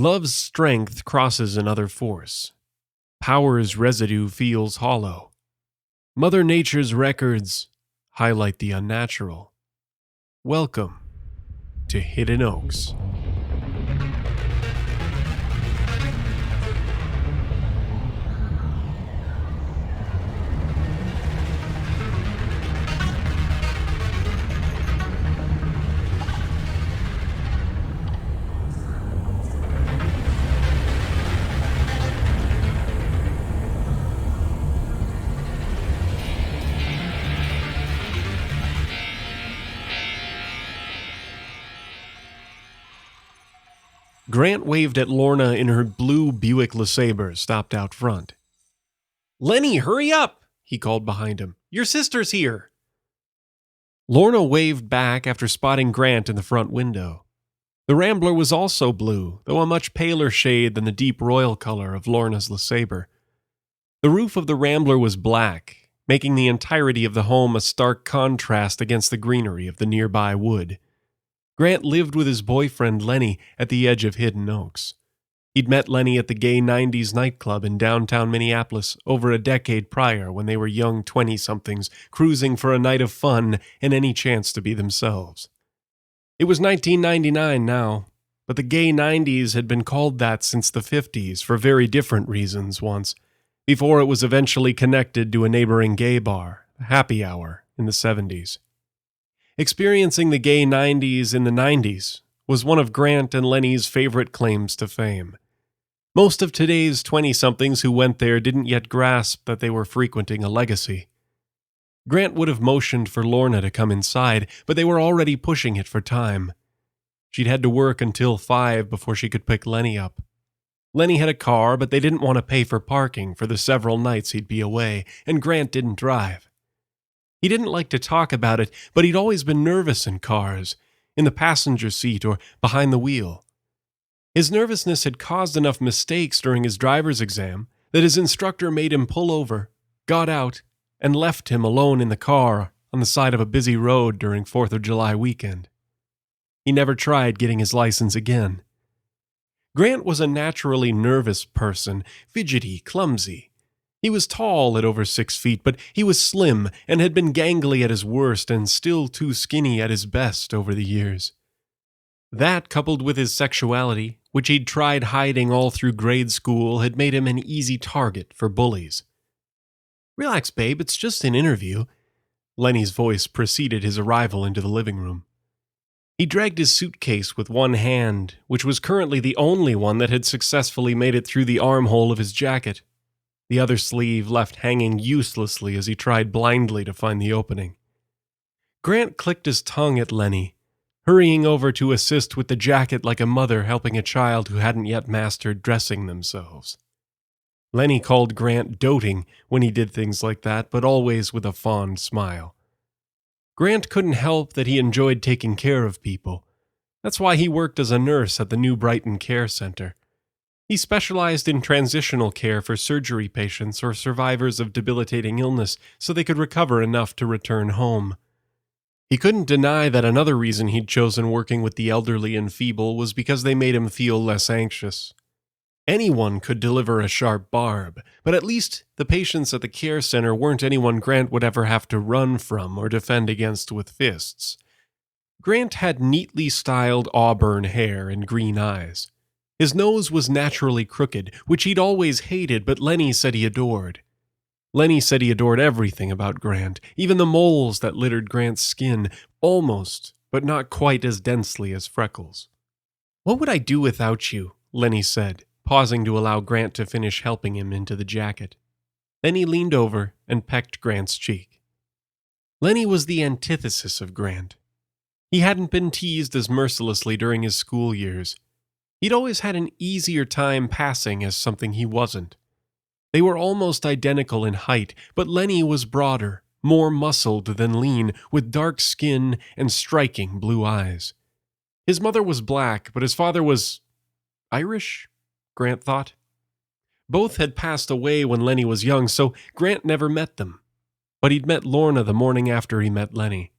Love's strength crosses another force. Power's residue feels hollow. Mother Nature's records highlight the unnatural. Welcome to Hiddenoaks. Grant waved at Lorna in her blue Buick LeSabre stopped out front. "Lenny, hurry up!" he called behind him. "Your sister's here!" Lorna waved back after spotting Grant in the front window. The Rambler was also blue, though a much paler shade than the deep royal color of Lorna's LeSabre. The roof of the Rambler was black, making the entirety of the home a stark contrast against the greenery of the nearby wood. Grant lived with his boyfriend Lenny at the edge of Hiddenoaks. He'd met Lenny at the gay 90s nightclub in downtown Minneapolis over a decade prior when they were young 20-somethings cruising for a night of fun and any chance to be themselves. It was 1999 now, but the gay 90s had been called that since the 50s for very different reasons once, before it was eventually connected to a neighboring gay bar, Happy Hour, in the 70s. Experiencing the gay 90s in the 90s was one of Grant and Lenny's favorite claims to fame. Most of today's 20-somethings who went there didn't yet grasp that they were frequenting a legacy. Grant would have motioned for Lorna to come inside, but they were already pushing it for time. She'd had to work until 5 before she could pick Lenny up. Lenny had a car, but they didn't want to pay for parking for the several nights he'd be away, and Grant didn't drive. He didn't like to talk about it, but he'd always been nervous in cars, in the passenger seat or behind the wheel. His nervousness had caused enough mistakes during his driver's exam that his instructor made him pull over, got out, and left him alone in the car on the side of a busy road during 4th of July weekend. He never tried getting his license again. Grant was a naturally nervous person, fidgety, clumsy. He was tall at over 6 feet, but he was slim and had been gangly at his worst and still too skinny at his best over the years. That, coupled with his sexuality, which he'd tried hiding all through grade school, had made him an easy target for bullies. "Relax, babe, it's just an interview." Lenny's voice preceded his arrival into the living room. He dragged his suitcase with one hand, which was currently the only one that had successfully made it through the armhole of his jacket. The other sleeve left hanging uselessly as he tried blindly to find the opening. Grant clicked his tongue at Lenny, hurrying over to assist with the jacket like a mother helping a child who hadn't yet mastered dressing themselves. Lenny called Grant doting when he did things like that, but always with a fond smile. Grant couldn't help that he enjoyed taking care of people. That's why he worked as a nurse at the New Brighton Care Center. He specialized in transitional care for surgery patients or survivors of debilitating illness so they could recover enough to return home. He couldn't deny that another reason he'd chosen working with the elderly and feeble was because they made him feel less anxious. Anyone could deliver a sharp barb, but at least the patients at the care center weren't anyone Grant would ever have to run from or defend against with fists. Grant had neatly styled auburn hair and green eyes. His nose was naturally crooked, which he'd always hated, but Lenny said he adored. Lenny said he adored everything about Grant, even the moles that littered Grant's skin, almost, but not quite as densely as freckles. "What would I do without you?" Lenny said, pausing to allow Grant to finish helping him into the jacket. Then he leaned over and pecked Grant's cheek. Lenny was the antithesis of Grant. He hadn't been teased as mercilessly during his school years. He'd always had an easier time passing as something he wasn't. They were almost identical in height, but Lenny was broader, more muscled than lean, with dark skin and striking blue eyes. His mother was black, but his father was Irish, Grant thought. Both had passed away when Lenny was young, so Grant never met them. But he'd met Lorna the morning after he met Lenny.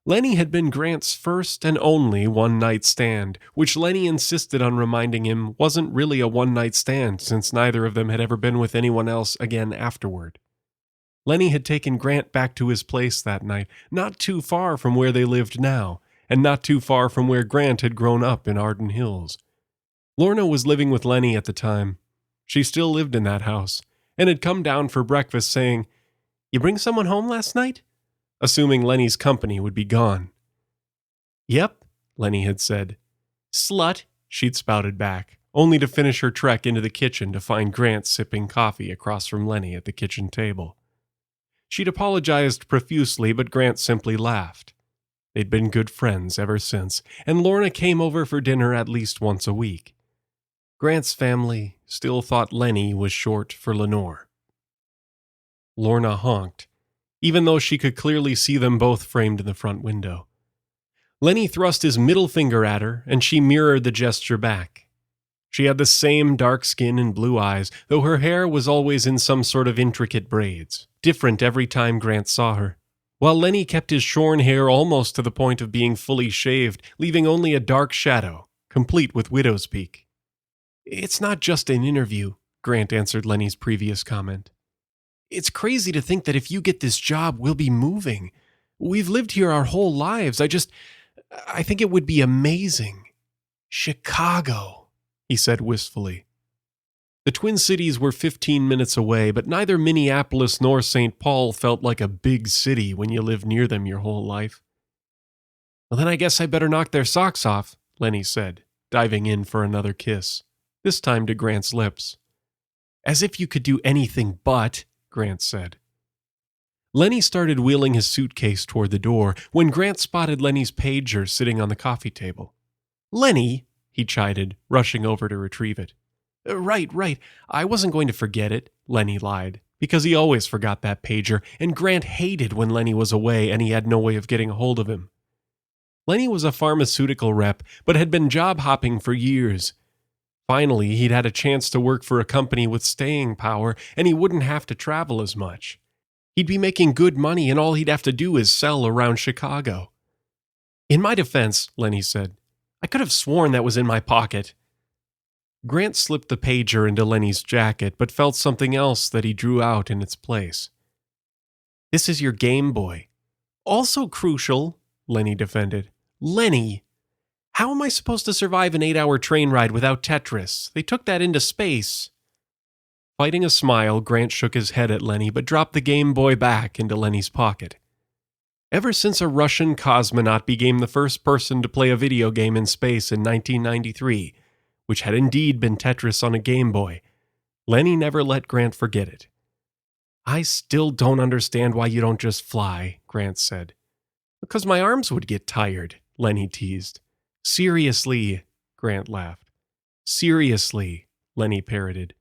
Lenny had been Grant's first and only one-night stand, which Lenny insisted on reminding him wasn't really a one-night stand since neither of them had ever been with anyone else again afterward. Lenny had taken Grant back to his place that night, not too far from where they lived now, and not too far from where Grant had grown up in Arden Hills. Lorna was living with Lenny at the time. She still lived in that house, and had come down for breakfast saying, "You bring someone home last night?" assuming Lenny's company would be gone. "Yep," Lenny had said. "Slut," she'd spouted back, only to finish her trek into the kitchen to find Grant sipping coffee across from Lenny at the kitchen table. She'd apologized profusely, but Grant simply laughed. They'd been good friends ever since, and Lorna came over for dinner at least once a week. Grant's family still thought Lenny was short for Lenore. Lorna honked, even though she could clearly see them both framed in the front window. Lenny thrust his middle finger at her, and she mirrored the gesture back. She had the same dark skin and blue eyes, though her hair was always in some sort of intricate braids, different every time Grant saw her, while Lenny kept his shorn hair almost to the point of being fully shaved, leaving only a dark shadow, complete with widow's peak. "It's not just an interview," Grant answered Lenny's previous comment. "It's crazy to think that if you get this job, we'll be moving. We've lived here our whole lives. I think it would be amazing. Chicago," he said wistfully. The Twin Cities were 15 minutes away, but neither Minneapolis nor St. Paul felt like a big city when you lived near them your whole life. "Well, then I guess I better knock their socks off," Lenny said, diving in for another kiss, this time to Grant's lips. "As if you could do anything but," Grant said. Lenny started wheeling his suitcase toward the door when Grant spotted Lenny's pager sitting on the coffee table. "Lenny," he chided, rushing over to retrieve it. Right. I wasn't going to forget it," Lenny lied, because he always forgot that pager, and Grant hated when Lenny was away and he had no way of getting a hold of him. Lenny was a pharmaceutical rep, but had been job hopping for years. Finally, he'd had a chance to work for a company with staying power, and he wouldn't have to travel as much. He'd be making good money, and all he'd have to do is sell around Chicago. "In my defense," Lenny said, "I could have sworn that was in my pocket." Grant slipped the pager into Lenny's jacket, but felt something else that he drew out in its place. "This is your Game Boy." "Also crucial," Lenny defended. "Lenny! How am I supposed to survive an 8-hour train ride without Tetris? They took that into space." Fighting a smile, Grant shook his head at Lenny, but dropped the Game Boy back into Lenny's pocket. Ever since a Russian cosmonaut became the first person to play a video game in space in 1993, which had indeed been Tetris on a Game Boy, Lenny never let Grant forget it. "I still don't understand why you don't just fly," Grant said. "Because my arms would get tired," Lenny teased. "Seriously," Grant laughed. "Seriously," Lenny parroted.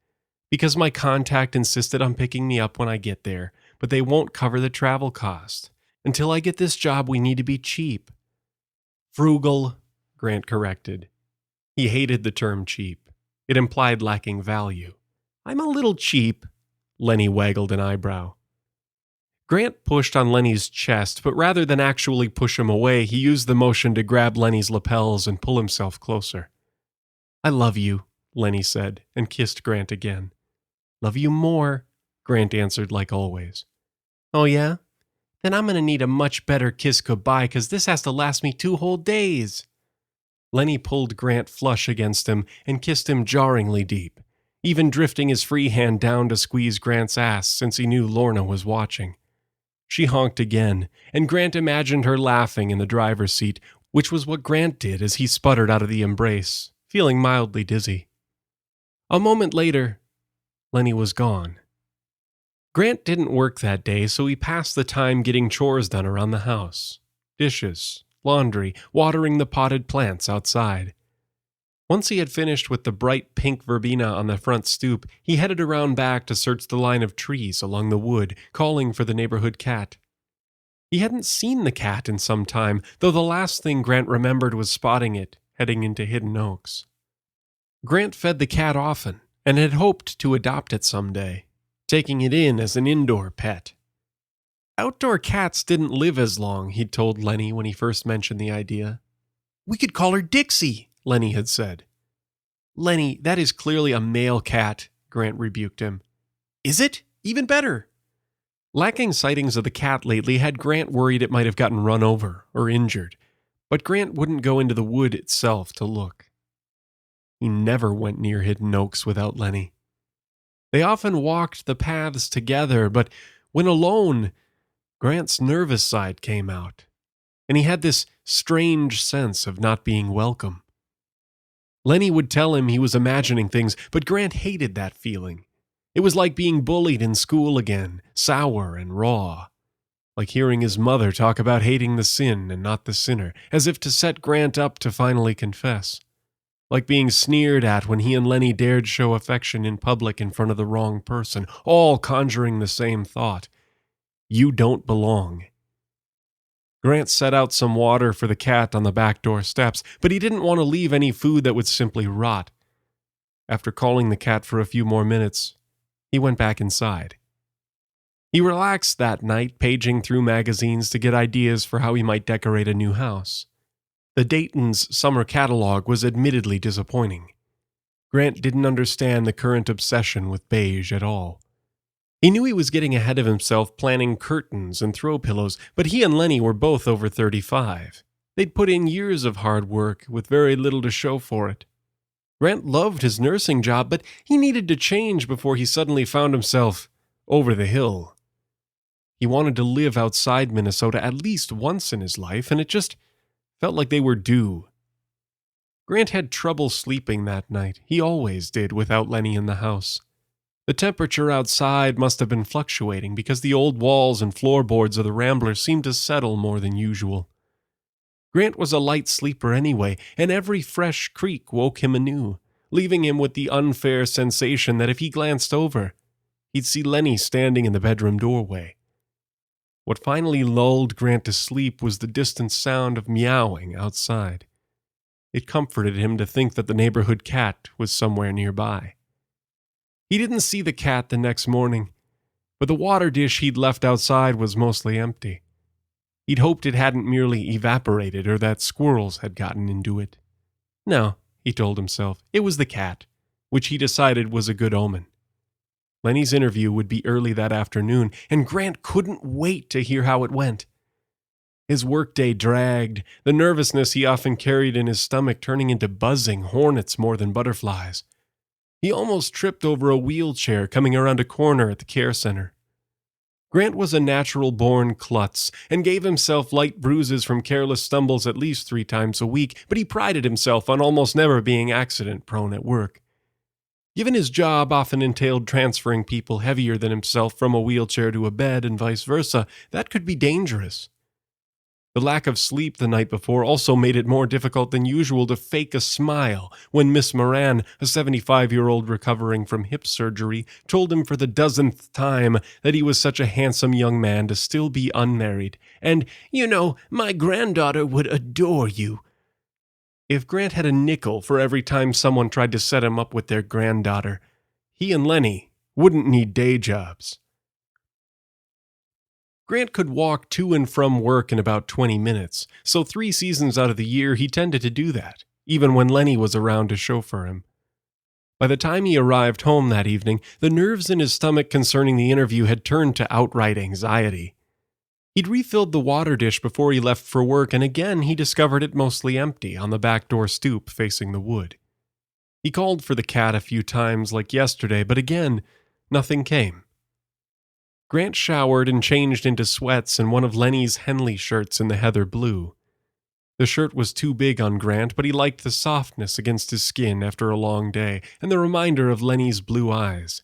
"Because my contact insisted on picking me up when I get there, but they won't cover the travel cost. Until I get this job, we need to be cheap." "Frugal," Grant corrected. He hated the term cheap. It implied lacking value. "I'm a little cheap," Lenny waggled an eyebrow. Grant pushed on Lenny's chest, but rather than actually push him away, he used the motion to grab Lenny's lapels and pull himself closer. "I love you," Lenny said, and kissed Grant again. "Love you more," Grant answered like always. "Oh yeah? Then I'm going to need a much better kiss goodbye, because this has to last me 2 whole days." Lenny pulled Grant flush against him and kissed him jarringly deep, even drifting his free hand down to squeeze Grant's ass since he knew Lorna was watching. She honked again, and Grant imagined her laughing in the driver's seat, which was what Grant did as he sputtered out of the embrace, feeling mildly dizzy. A moment later, Lenny was gone. Grant didn't work that day, so he passed the time getting chores done around the house. Dishes, laundry, watering the potted plants outside. Once he had finished with the bright pink verbena on the front stoop, he headed around back to search the line of trees along the wood, calling for the neighborhood cat. He hadn't seen the cat in some time, though the last thing Grant remembered was spotting it, heading into Hiddenoaks. Grant fed the cat often, and had hoped to adopt it someday, taking it in as an indoor pet. Outdoor cats didn't live as long, he'd told Lenny when he first mentioned the idea. We could call her Dixie, Lenny had said. Lenny, that is clearly a male cat, Grant rebuked him. Is it? Even better. Lacking sightings of the cat lately had Grant worried it might have gotten run over or injured, but Grant wouldn't go into the wood itself to look. He never went near Hiddenoaks without Lenny. They often walked the paths together, but when alone, Grant's nervous side came out, and he had this strange sense of not being welcome. Lenny would tell him he was imagining things, but Grant hated that feeling. It was like being bullied in school again, sour and raw. Like hearing his mother talk about hating the sin and not the sinner, as if to set Grant up to finally confess. Like being sneered at when he and Lenny dared show affection in public in front of the wrong person, all conjuring the same thought. You don't belong. Grant set out some water for the cat on the back door steps, but he didn't want to leave any food that would simply rot. After calling the cat for a few more minutes, he went back inside. He relaxed that night, paging through magazines to get ideas for how he might decorate a new house. The Dayton's summer catalog was admittedly disappointing. Grant didn't understand the current obsession with beige at all. He knew he was getting ahead of himself planning curtains and throw pillows, but he and Lenny were both over 35. They'd put in years of hard work with very little to show for it. Grant loved his nursing job, but he needed to change before he suddenly found himself over the hill. He wanted to live outside Minnesota at least once in his life, and it just felt like they were due. Grant had trouble sleeping that night. He always did without Lenny in the house. The temperature outside must have been fluctuating because the old walls and floorboards of the Rambler seemed to settle more than usual. Grant was a light sleeper anyway, and every fresh creak woke him anew, leaving him with the unfair sensation that if he glanced over, he'd see Lenny standing in the bedroom doorway. What finally lulled Grant to sleep was the distant sound of meowing outside. It comforted him to think that the neighborhood cat was somewhere nearby. He didn't see the cat the next morning, but the water dish he'd left outside was mostly empty. He'd hoped it hadn't merely evaporated or that squirrels had gotten into it. No, he told himself, it was the cat, which he decided was a good omen. Lenny's interview would be early that afternoon, and Grant couldn't wait to hear how it went. His workday dragged, the nervousness he often carried in his stomach turning into buzzing hornets more than butterflies. He almost tripped over a wheelchair coming around a corner at the care center. Grant was a natural-born klutz and gave himself light bruises from careless stumbles at least 3 times a week, but he prided himself on almost never being accident-prone at work. Given his job often entailed transferring people heavier than himself from a wheelchair to a bed and vice versa, that could be dangerous. The lack of sleep the night before also made it more difficult than usual to fake a smile when Miss Moran, a 75-year-old recovering from hip surgery, told him for the dozenth time that he was such a handsome young man to still be unmarried. And, you know, my granddaughter would adore you. If Grant had a nickel for every time someone tried to set him up with their granddaughter, he and Lenny wouldn't need day jobs. Grant could walk to and from work in about 20 minutes, so 3 seasons out of the year he tended to do that, even when Lenny was around to chauffeur him. By the time he arrived home that evening, the nerves in his stomach concerning the interview had turned to outright anxiety. He'd refilled the water dish before he left for work, and again he discovered it mostly empty on the back door stoop facing the wood. He called for the cat a few times like yesterday, but again, nothing came. Grant showered and changed into sweats and one of Lenny's Henley shirts in the heather blue. The shirt was too big on Grant, but he liked the softness against his skin after a long day and the reminder of Lenny's blue eyes.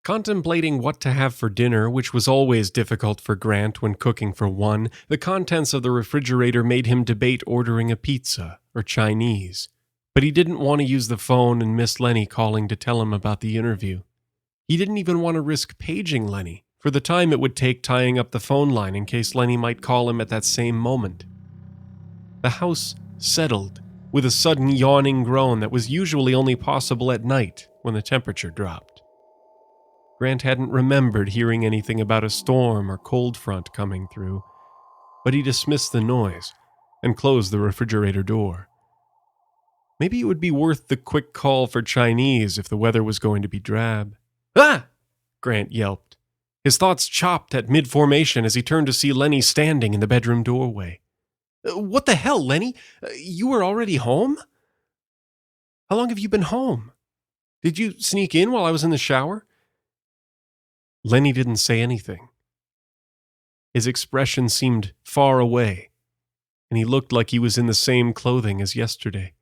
Contemplating what to have for dinner, which was always difficult for Grant when cooking for one, the contents of the refrigerator made him debate ordering a pizza or Chinese. But he didn't want to use the phone and miss Lenny calling to tell him about the interview. He didn't even want to risk paging Lenny for the time it would take tying up the phone line in case Lenny might call him at that same moment. The house settled with a sudden yawning groan that was usually only possible at night when the temperature dropped. Grant hadn't remembered hearing anything about a storm or cold front coming through, but he dismissed the noise and closed the refrigerator door. Maybe it would be worth the quick call for Chinese if the weather was going to be drab. "Ah!" Grant yelped. His thoughts chopped at mid-formation as he turned to see Lenny standing in the bedroom doorway. "What the hell, Lenny? You were already home? How long have you been home? Did you sneak in while I was in the shower?" Lenny didn't say anything. His expression seemed far away, and he looked like he was in the same clothing as yesterday.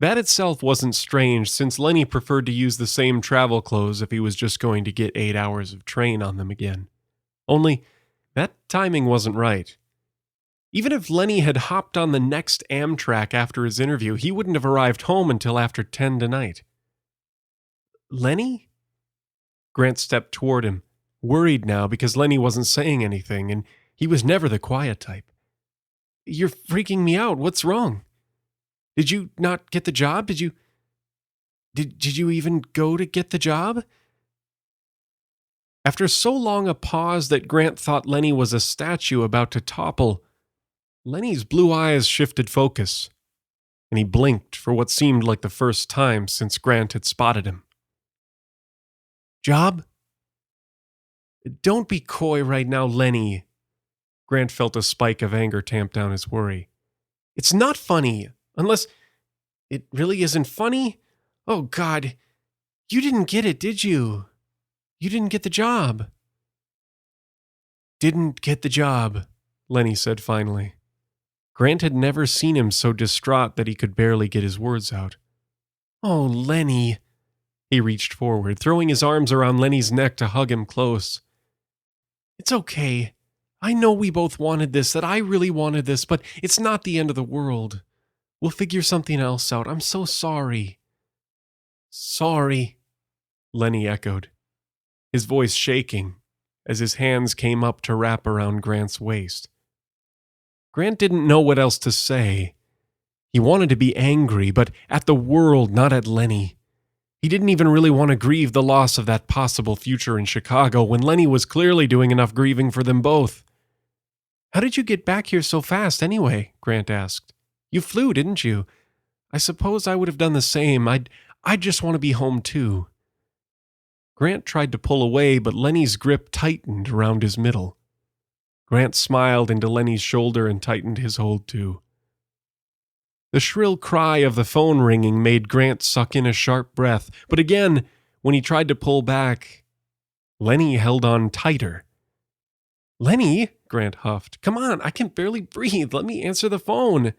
That itself wasn't strange, since Lenny preferred to use the same travel clothes if he was just going to get 8 hours of train on them again. Only, that timing wasn't right. Even if Lenny had hopped on the next Amtrak after his interview, he wouldn't have arrived home until after 10 tonight. "Lenny?" Grant stepped toward him, worried now because Lenny wasn't saying anything, and he was never the quiet type. "You're freaking me out. What's wrong? Did you not get the job? Did you even go to get the job?" After so long a pause that Grant thought Lenny was a statue about to topple, Lenny's blue eyes shifted focus, and he blinked for what seemed like the first time since Grant had spotted him. "Job? Don't be coy right now, Lenny." Grant felt a spike of anger tamp down his worry. "It's not funny. Unless it really isn't funny? Oh, God. You didn't get it, did you? You didn't get the job." "Didn't get the job," Lenny said finally. Grant had never seen him so distraught that he could barely get his words out. "Oh, Lenny." He reached forward, throwing his arms around Lenny's neck to hug him close. "It's okay. I know we both wanted this, that I really wanted this, but it's not the end of the world. We'll figure something else out. I'm so sorry." "Sorry," Lenny echoed, his voice shaking as his hands came up to wrap around Grant's waist. Grant didn't know what else to say. He wanted to be angry, but at the world, not at Lenny. He didn't even really want to grieve the loss of that possible future in Chicago when Lenny was clearly doing enough grieving for them both. "How did you get back here so fast anyway?" Grant asked. "You flew, didn't you? I suppose I would have done the same. I'd just want to be home too." Grant tried to pull away, but Lenny's grip tightened around his middle. Grant smiled into Lenny's shoulder and tightened his hold too. The shrill cry of the phone ringing made Grant suck in a sharp breath, but again, when he tried to pull back, Lenny held on tighter. "Lenny," Grant huffed, "come on, I can barely breathe. Let me answer the phone."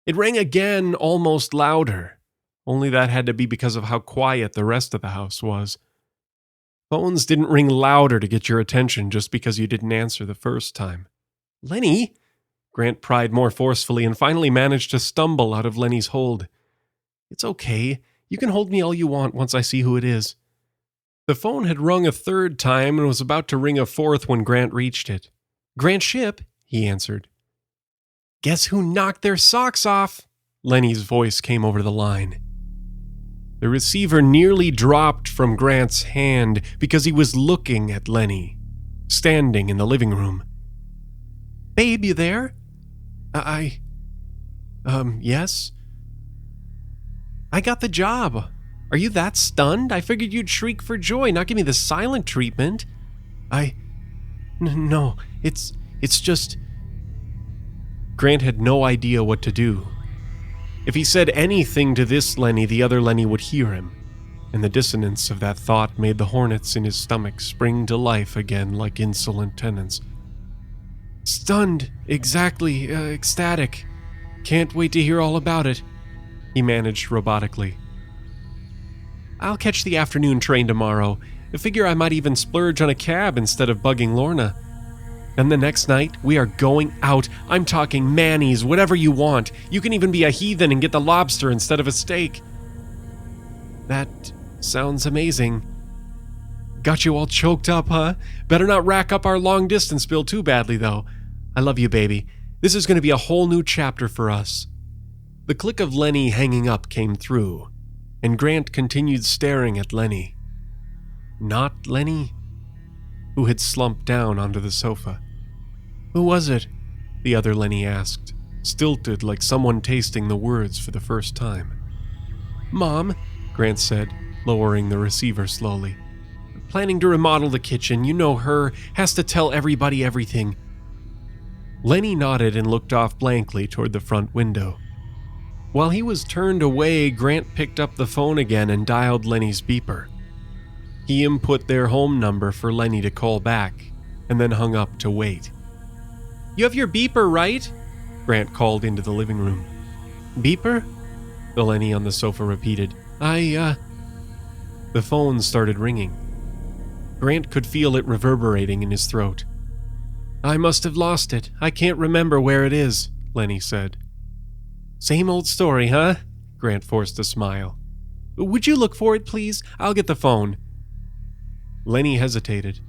It rang again, almost louder, only that had to be because of how quiet the rest of the house was. Phones didn't ring louder to get your attention just because you didn't answer the first time. "Lenny?" Grant pried more forcefully and finally managed to stumble out of Lenny's hold. "It's okay. You can hold me all you want once I see who it is." The phone had rung a third time and was about to ring a fourth when Grant reached it. "Grant Ship," he answered. "Guess who knocked their socks off?" Lenny's voice came over the line. The receiver nearly dropped from Grant's hand because he was looking at Lenny, standing in the living room. "Babe, you there?" Yes? "I got the job. Are you that stunned? I figured you'd shriek for joy, not give me the silent treatment." No, it's just..." Grant had no idea what to do. If he said anything to this Lenny, the other Lenny would hear him, and the dissonance of that thought made the hornets in his stomach spring to life again like insolent tenants. "Stunned, exactly, ecstatic. Can't wait to hear all about it," he managed robotically. "I'll catch the afternoon train tomorrow. I figure I might even splurge on a cab instead of bugging Lorna. And the next night, we are going out. I'm talking Manny's, whatever you want. You can even be a heathen and get the lobster instead of a steak." "That sounds amazing." "Got you all choked up, huh? Better not rack up our long-distance bill too badly, though. I love you, baby. This is going to be a whole new chapter for us." The click of Lenny hanging up came through, and Grant continued staring at Lenny. Not Lenny? Who had slumped down onto the sofa. Who was it? The other Lenny asked, stilted like someone tasting the words for the first time. Mom, Grant said, lowering the receiver slowly. Planning to remodel the kitchen, you know her, has to tell everybody everything. Lenny nodded and looked off blankly toward the front window. While he was turned away, Grant picked up the phone again and dialed Lenny's beeper. He input their home number for Lenny to call back, and then hung up to wait. You have your beeper, right? Grant called into the living room. Beeper? The Lenny on the sofa repeated. The phone started ringing. Grant could feel it reverberating in his throat. I must have lost it. I can't remember where it is, Lenny said. Same old story, huh? Grant forced a smile. Would you look for it, please? I'll get the phone. Lenny hesitated.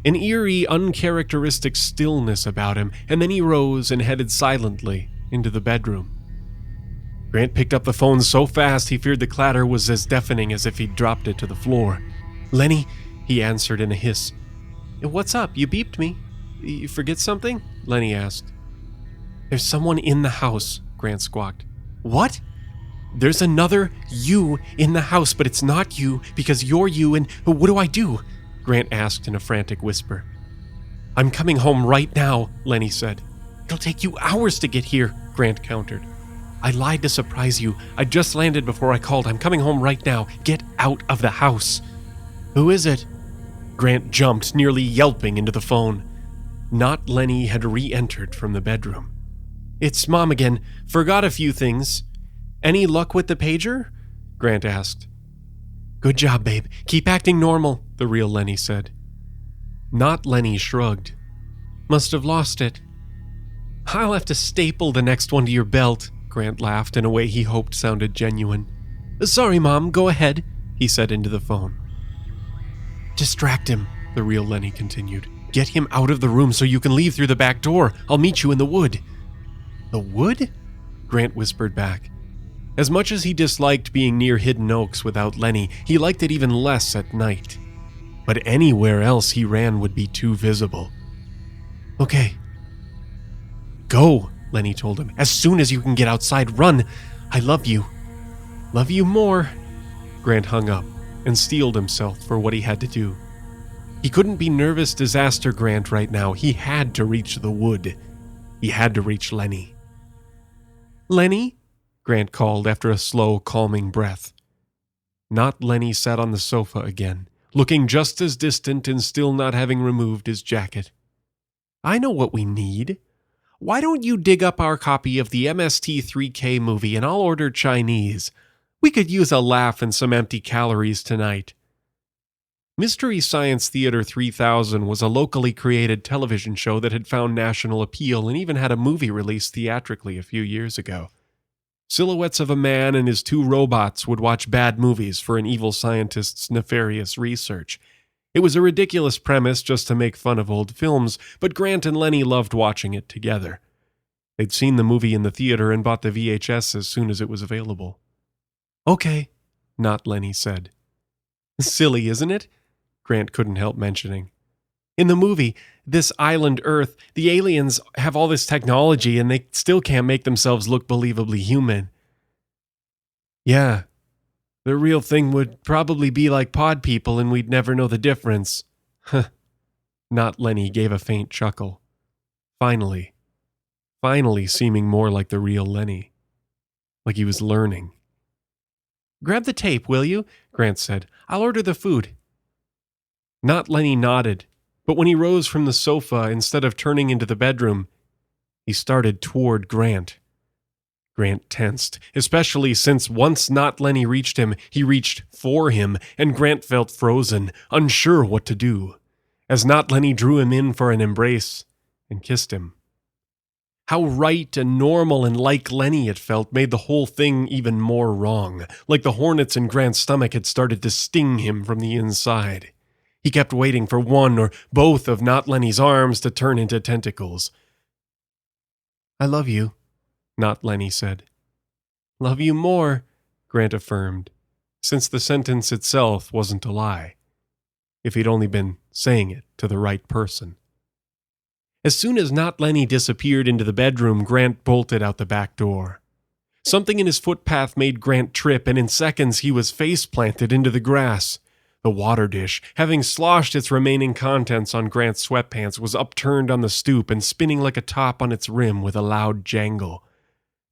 An eerie, uncharacteristic stillness about him, and then he rose and headed silently into the bedroom. Grant picked up the phone so fast he feared the clatter was as deafening as if he'd dropped it to the floor. Lenny, he answered in a hiss. What's up? You beeped me. You forget something? Lenny asked. There's someone in the house, Grant squawked. What? There's another you in the house, but it's not you because you're you, and what do I do? Grant asked in a frantic whisper. I'm coming home right now, Lenny said. It'll take you hours to get here, Grant countered. I lied to surprise you. I just landed before I called. I'm coming home right now. Get out of the house. Who is it? Grant jumped, nearly yelping into the phone. Not Lenny had re-entered from the bedroom. It's Mom again. Forgot a few things. Any luck with the pager? Grant asked. Good job, babe. Keep acting normal, the real Lenny said. Not Lenny shrugged. Must have lost it. I'll have to staple the next one to your belt, Grant laughed in a way he hoped sounded genuine. Sorry, Mom, go ahead, he said into the phone. Distract him, the real Lenny continued. Get him out of the room so you can leave through the back door. I'll meet you in the wood. The wood? Grant whispered back. As much as he disliked being near Hiddenoaks without Lenny, he liked it even less at night. But anywhere else he ran would be too visible. Okay. Go, Lenny told him. As soon as you can get outside, run. I love you. Love you more. Grant hung up and steeled himself for what he had to do. He couldn't be nervous disaster Grant right now. He had to reach the wood. He had to reach Lenny. Lenny? Grant called after a slow, calming breath. Not Lenny sat on the sofa again, looking just as distant and still not having removed his jacket. I know what we need. Why don't you dig up our copy of the MST3K movie and I'll order Chinese. We could use a laugh and some empty calories tonight. Mystery Science Theater 3000 was a locally created television show that had found national appeal and even had a movie released theatrically a few years ago. Silhouettes of a man and his two robots would watch bad movies for an evil scientist's nefarious research. It was a ridiculous premise just to make fun of old films, but Grant and Lenny loved watching it together. They'd seen the movie in the theater and bought the VHS as soon as it was available. Okay, Not Lenny said. Silly, isn't it? Grant couldn't help mentioning. In the movie, this island Earth, the aliens have all this technology and they still can't make themselves look believably human. Yeah, the real thing would probably be like pod people and we'd never know the difference. Huh. Not Lenny gave a faint chuckle. Finally seeming more like the real Lenny. Like he was learning. Grab the tape, will you? Grant said. I'll order the food. Not Lenny nodded. But when he rose from the sofa, instead of turning into the bedroom, he started toward Grant. Grant tensed, especially since once Not Lenny reached him, he reached for him, and Grant felt frozen, unsure what to do, as Not Lenny drew him in for an embrace and kissed him. How right and normal and like Lenny it felt made the whole thing even more wrong, like the hornets in Grant's stomach had started to sting him from the inside. He kept waiting for one or both of Not Lenny's arms to turn into tentacles. I love you, Not Lenny said. Love you more, Grant affirmed, since the sentence itself wasn't a lie. if he'd only been saying it to the right person. As soon as Not Lenny disappeared into the bedroom, Grant bolted out the back door. Something in his footpath made Grant trip, and in seconds he was face-planted into the grass. The water dish, having sloshed its remaining contents on Grant's sweatpants, was upturned on the stoop and spinning like a top on its rim with a loud jangle.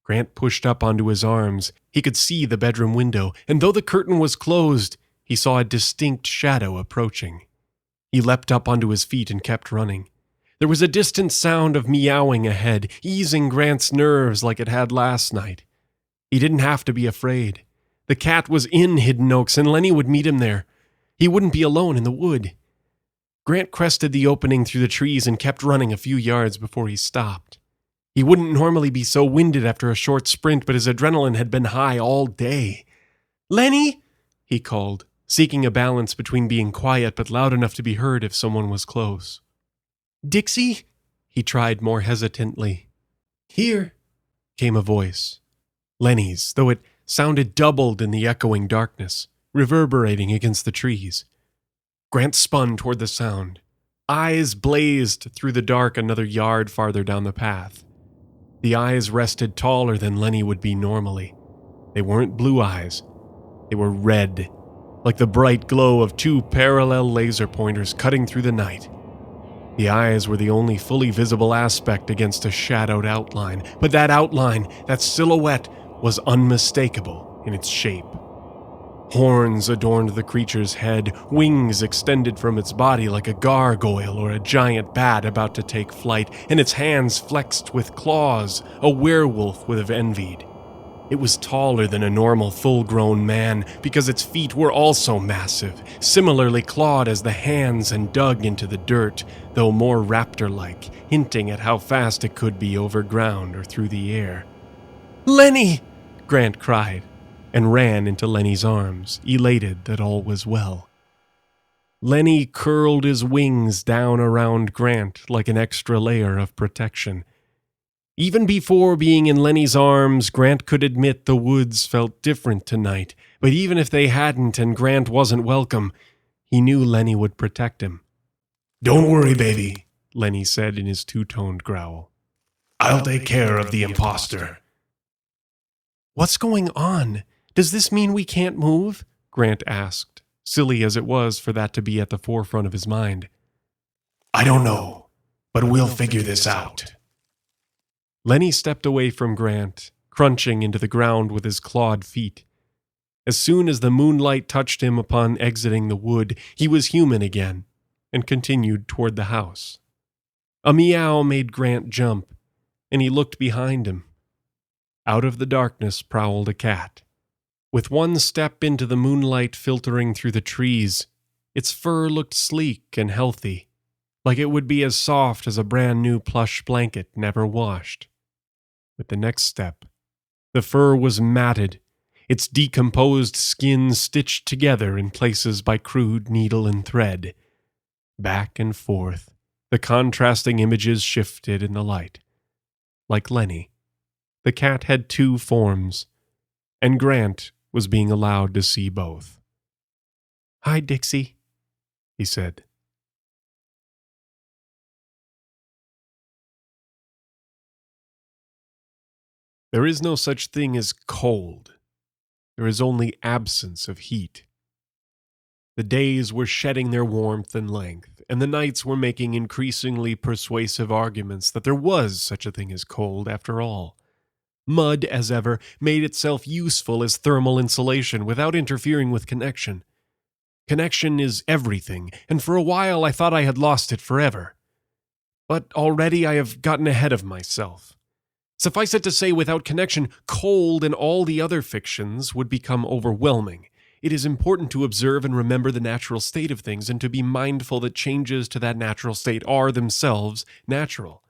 Grant pushed up onto his arms. He could see the bedroom window, and though the curtain was closed, he saw a distinct shadow approaching. He leapt up onto his feet and kept running. There was a distant sound of meowing ahead, easing Grant's nerves like it had last night. He didn't have to be afraid. The cat was in Hiddenoaks, and Lenny would meet him there. He wouldn't be alone in the wood. Grant crested the opening through the trees and kept running a few yards before he stopped. He wouldn't normally be so winded after a short sprint, but his adrenaline had been high all day. "Lenny!" he called, seeking a balance between being quiet but loud enough to be heard if someone was close. "Dixie?" he tried more hesitantly. "Here," came a voice. Lenny's, though it sounded doubled in the echoing darkness, reverberating against the trees. Grant spun toward the sound. Eyes blazed through the dark another yard farther down the path. The eyes rested taller than Lenny would be normally. They weren't blue eyes. They were red, like the bright glow of two parallel laser pointers cutting through the night. The eyes were the only fully visible aspect against a shadowed outline, but that outline, that silhouette, was unmistakable in its shape. Horns adorned the creature's head, wings extended from its body like a gargoyle or a giant bat about to take flight, and its hands flexed with claws, a werewolf would have envied. It was taller than a normal full-grown man because its feet were also massive, similarly clawed as the hands and dug into the dirt, though more raptor-like, hinting at how fast it could be over ground or through the air. "Lenny!" Grant cried, and ran into Lenny's arms, elated that all was well. Lenny curled his wings down around Grant like an extra layer of protection. Even before being in Lenny's arms, Grant could admit the woods felt different tonight, but even if they hadn't and Grant wasn't welcome, he knew Lenny would protect him. "Don't worry, baby," Lenny said in his two-toned growl. "I'll take care of the imposter." "What's going on? Does this mean we can't move?" Grant asked, silly as it was for that to be at the forefront of his mind. "I don't know, but we'll figure this out." Lenny stepped away from Grant, crunching into the ground with his clawed feet. As soon as the moonlight touched him upon exiting the wood, he was human again, and continued toward the house. A meow made Grant jump, and he looked behind him. Out of the darkness prowled a cat. With one step into the moonlight filtering through the trees, its fur looked sleek and healthy, like it would be as soft as a brand new plush blanket never washed. With the next step, the fur was matted, its decomposed skin stitched together in places by crude needle and thread. Back and forth, the contrasting images shifted in the light. Like Lenny, the cat had two forms, and Grant was being allowed to see both. "Hi, Dixie," he said. There is no such thing as cold. There is only absence of heat. The days were shedding their warmth and length, and the nights were making increasingly persuasive arguments that there was such a thing as cold after all. Mud, as ever, made itself useful as thermal insulation without interfering with connection. Connection is everything, and for a while I thought I had lost it forever. But already I have gotten ahead of myself. Suffice it to say, without connection, cold and all the other fictions would become overwhelming. It is important to observe and remember the natural state of things and to be mindful that changes to that natural state are themselves natural.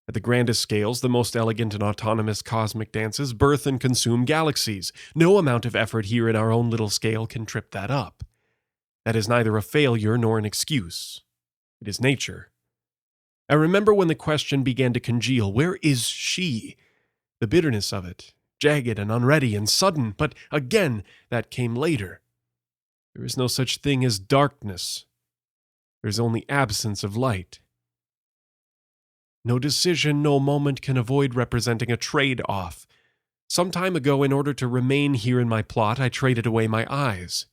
At the grandest scales, the most elegant and autonomous cosmic dances birth and consume galaxies. No amount of effort here in our own little scale can trip that up. That is neither a failure nor an excuse. It is nature. I remember when the question began to congeal, where is she? The bitterness of it, jagged and unready and sudden, but again, that came later. There is no such thing as darkness. There's only absence of light. No decision, no moment can avoid representing a trade-off. Some time ago, in order to remain here in my plot, I traded away my eyes.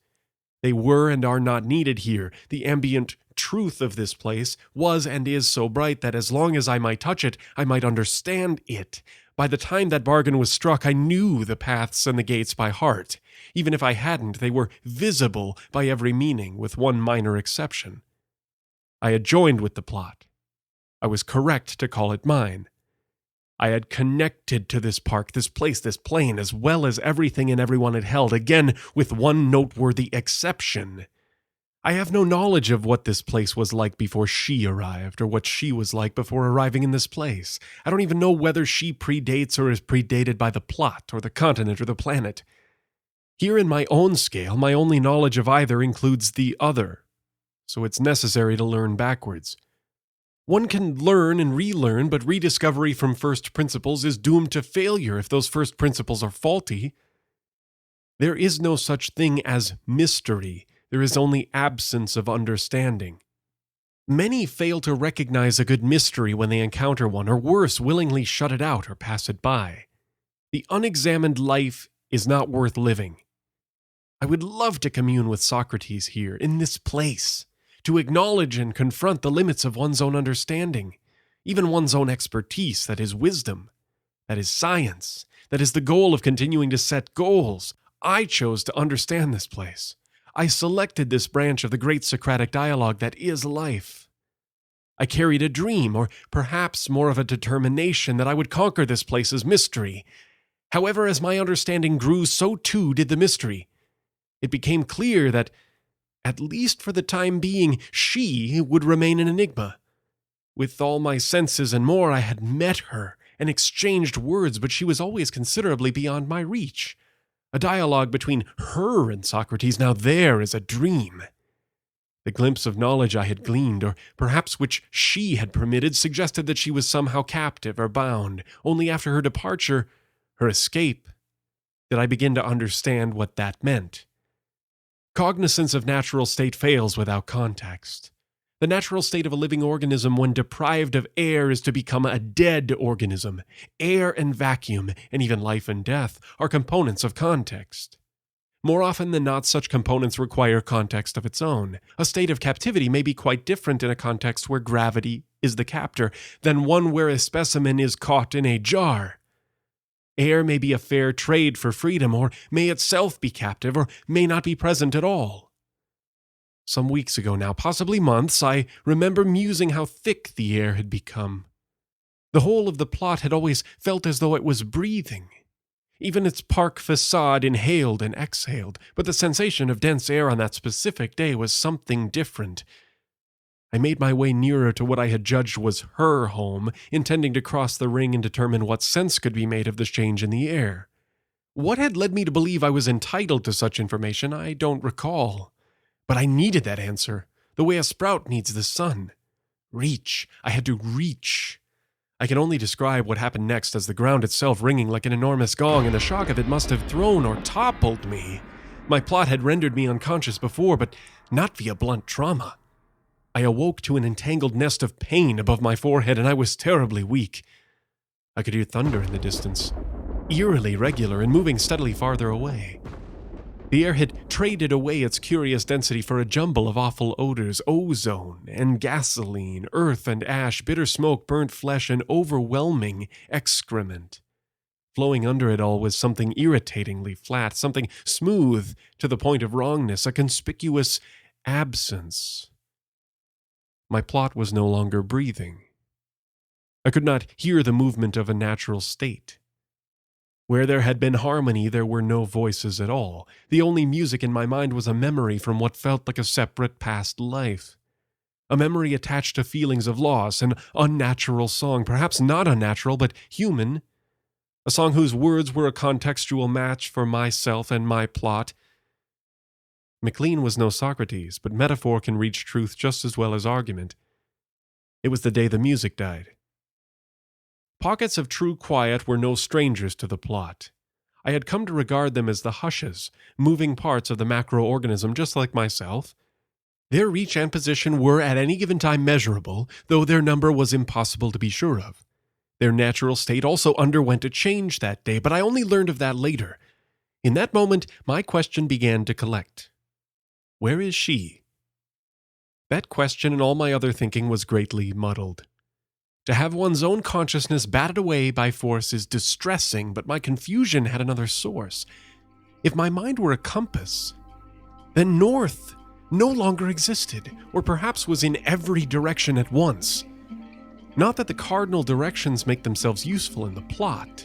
They were and are not needed here. The ambient truth of this place was and is so bright that as long as I might touch it, I might understand it. By the time that bargain was struck, I knew the paths and the gates by heart. Even if I hadn't, they were visible by every meaning, with one minor exception. I had joined with the plot. I was correct to call it mine. I had connected to this park, this place, this plane, as well as everything and everyone it held, again with one noteworthy exception. I have no knowledge of what this place was like before she arrived, or what she was like before arriving in this place. I don't even know whether she predates or is predated by the plot, or the continent, or the planet. Here in my own scale, my only knowledge of either includes the other, so it's necessary to learn backwards. One can learn and relearn, but rediscovery from first principles is doomed to failure if those first principles are faulty. There is no such thing as mystery. There is only absence of understanding. Many fail to recognize a good mystery when they encounter one, or worse, willingly shut it out or pass it by. The unexamined life is not worth living. I would love to commune with Socrates here, in this place, to acknowledge and confront the limits of one's own understanding, even one's own expertise, that is wisdom, that is science, that is the goal of continuing to set goals. I chose to understand this place. I selected this branch of the great Socratic dialogue that is life. I carried a dream, or perhaps more of a determination, that I would conquer this place's mystery. However, as my understanding grew, so too did the mystery. It became clear that, at least for the time being, she would remain an enigma. With all my senses and more, I had met her and exchanged words, but she was always considerably beyond my reach. A dialogue between her and Socrates, now there is a dream. The glimpse of knowledge I had gleaned, or perhaps which she had permitted, suggested that she was somehow captive or bound. Only after her departure, her escape, did I begin to understand what that meant. Cognizance of natural state fails without context. The natural state of a living organism when deprived of air is to become a dead organism. Air and vacuum, and even life and death, are components of context. More often than not, such components require context of its own. A state of captivity may be quite different in a context where gravity is the captor than one where a specimen is caught in a jar. Air may be a fair trade for freedom, or may itself be captive, or may not be present at all. Some weeks ago now, possibly months, I remember musing how thick the air had become. The whole of the plot had always felt as though it was breathing. Even its park facade inhaled and exhaled, but the sensation of dense air on that specific day was something different. I made my way nearer to what I had judged was her home, intending to cross the ring and determine what sense could be made of this change in the air. What had led me to believe I was entitled to such information, I don't recall. But I needed that answer, the way a sprout needs the sun. Reach. I had to reach. I can only describe what happened next as the ground itself ringing like an enormous gong, and the shock of it must have thrown or toppled me. My plot had rendered me unconscious before, but not via blunt trauma. I awoke to an entangled nest of pain above my forehead, and I was terribly weak. I could hear thunder in the distance, eerily regular and moving steadily farther away. The air had traded away its curious density for a jumble of awful odors, ozone and gasoline, earth and ash, bitter smoke, burnt flesh, and overwhelming excrement. Flowing under it all was something irritatingly flat, something smooth to the point of wrongness, a conspicuous absence. My plot was no longer breathing. I could not hear the movement of a natural state. Where there had been harmony, there were no voices at all. The only music in my mind was a memory from what felt like a separate past life. A memory attached to feelings of loss, an unnatural song, perhaps not unnatural, but human. A song whose words were a contextual match for myself and my plot. MacLean was no Socrates, but metaphor can reach truth just as well as argument. It was the day the music died. Pockets of true quiet were no strangers to the plot. I had come to regard them as the hushes, moving parts of the macroorganism just like myself. Their reach and position were at any given time measurable, though their number was impossible to be sure of. Their natural state also underwent a change that day, but I only learned of that later. In that moment, my question began to collect. Where is she? That question and all my other thinking was greatly muddled. To have one's own consciousness batted away by force is distressing, but my confusion had another source. If my mind were a compass, then north no longer existed, or perhaps was in every direction at once. Not that the cardinal directions make themselves useful in the plot.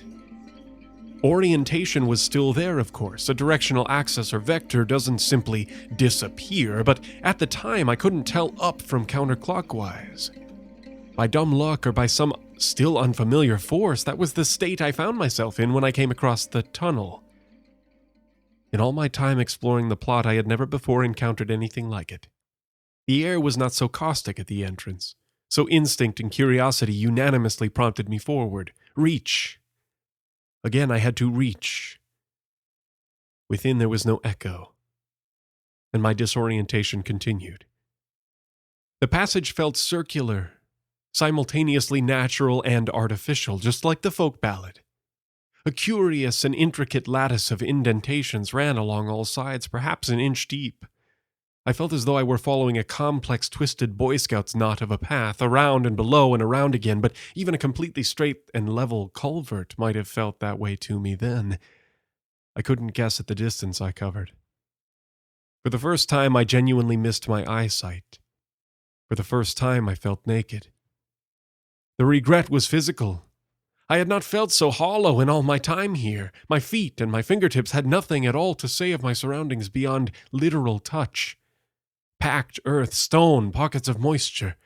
Orientation was still there, of course. A directional axis or vector doesn't simply disappear, but at the time I couldn't tell up from counterclockwise. By dumb luck or by some still unfamiliar force, that was the state I found myself in when I came across the tunnel. In all my time exploring the plot, I had never before encountered anything like it. The air was not so caustic at the entrance, so instinct and curiosity unanimously prompted me forward. Reach. Again, I had to reach. Within there was no echo, and my disorientation continued. The passage felt circular, simultaneously natural and artificial, just like the folk ballad. A curious and intricate lattice of indentations ran along all sides, perhaps an inch deep. I felt as though I were following a complex, twisted Boy Scouts knot of a path, around and below and around again, but even a completely straight and level culvert might have felt that way to me then. I couldn't guess at the distance I covered. For the first time, I genuinely missed my eyesight. For the first time, I felt naked. The regret was physical. I had not felt so hollow in all my time here. My feet and my fingertips had nothing at all to say of my surroundings beyond literal touch. Packed earth, stone, pockets of moisture.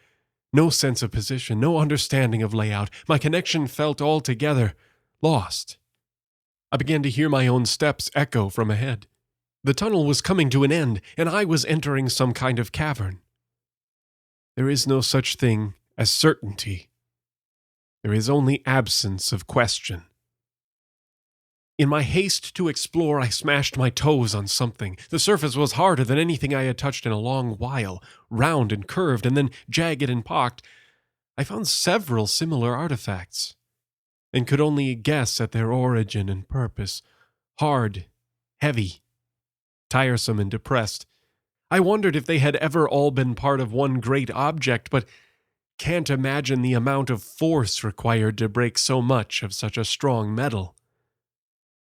No sense of position, no understanding of layout. My connection felt altogether lost. I began to hear my own steps echo from ahead. The tunnel was coming to an end, and I was entering some kind of cavern. There is no such thing as certainty. There is only absence of question. In my haste to explore, I smashed my toes on something. The surface was harder than anything I had touched in a long while, round and curved, and then jagged and pocked. I found several similar artifacts, and could only guess at their origin and purpose. Hard, heavy, tiresome and depressed. I wondered if they had ever all been part of one great object, but can't imagine the amount of force required to break so much of such a strong metal.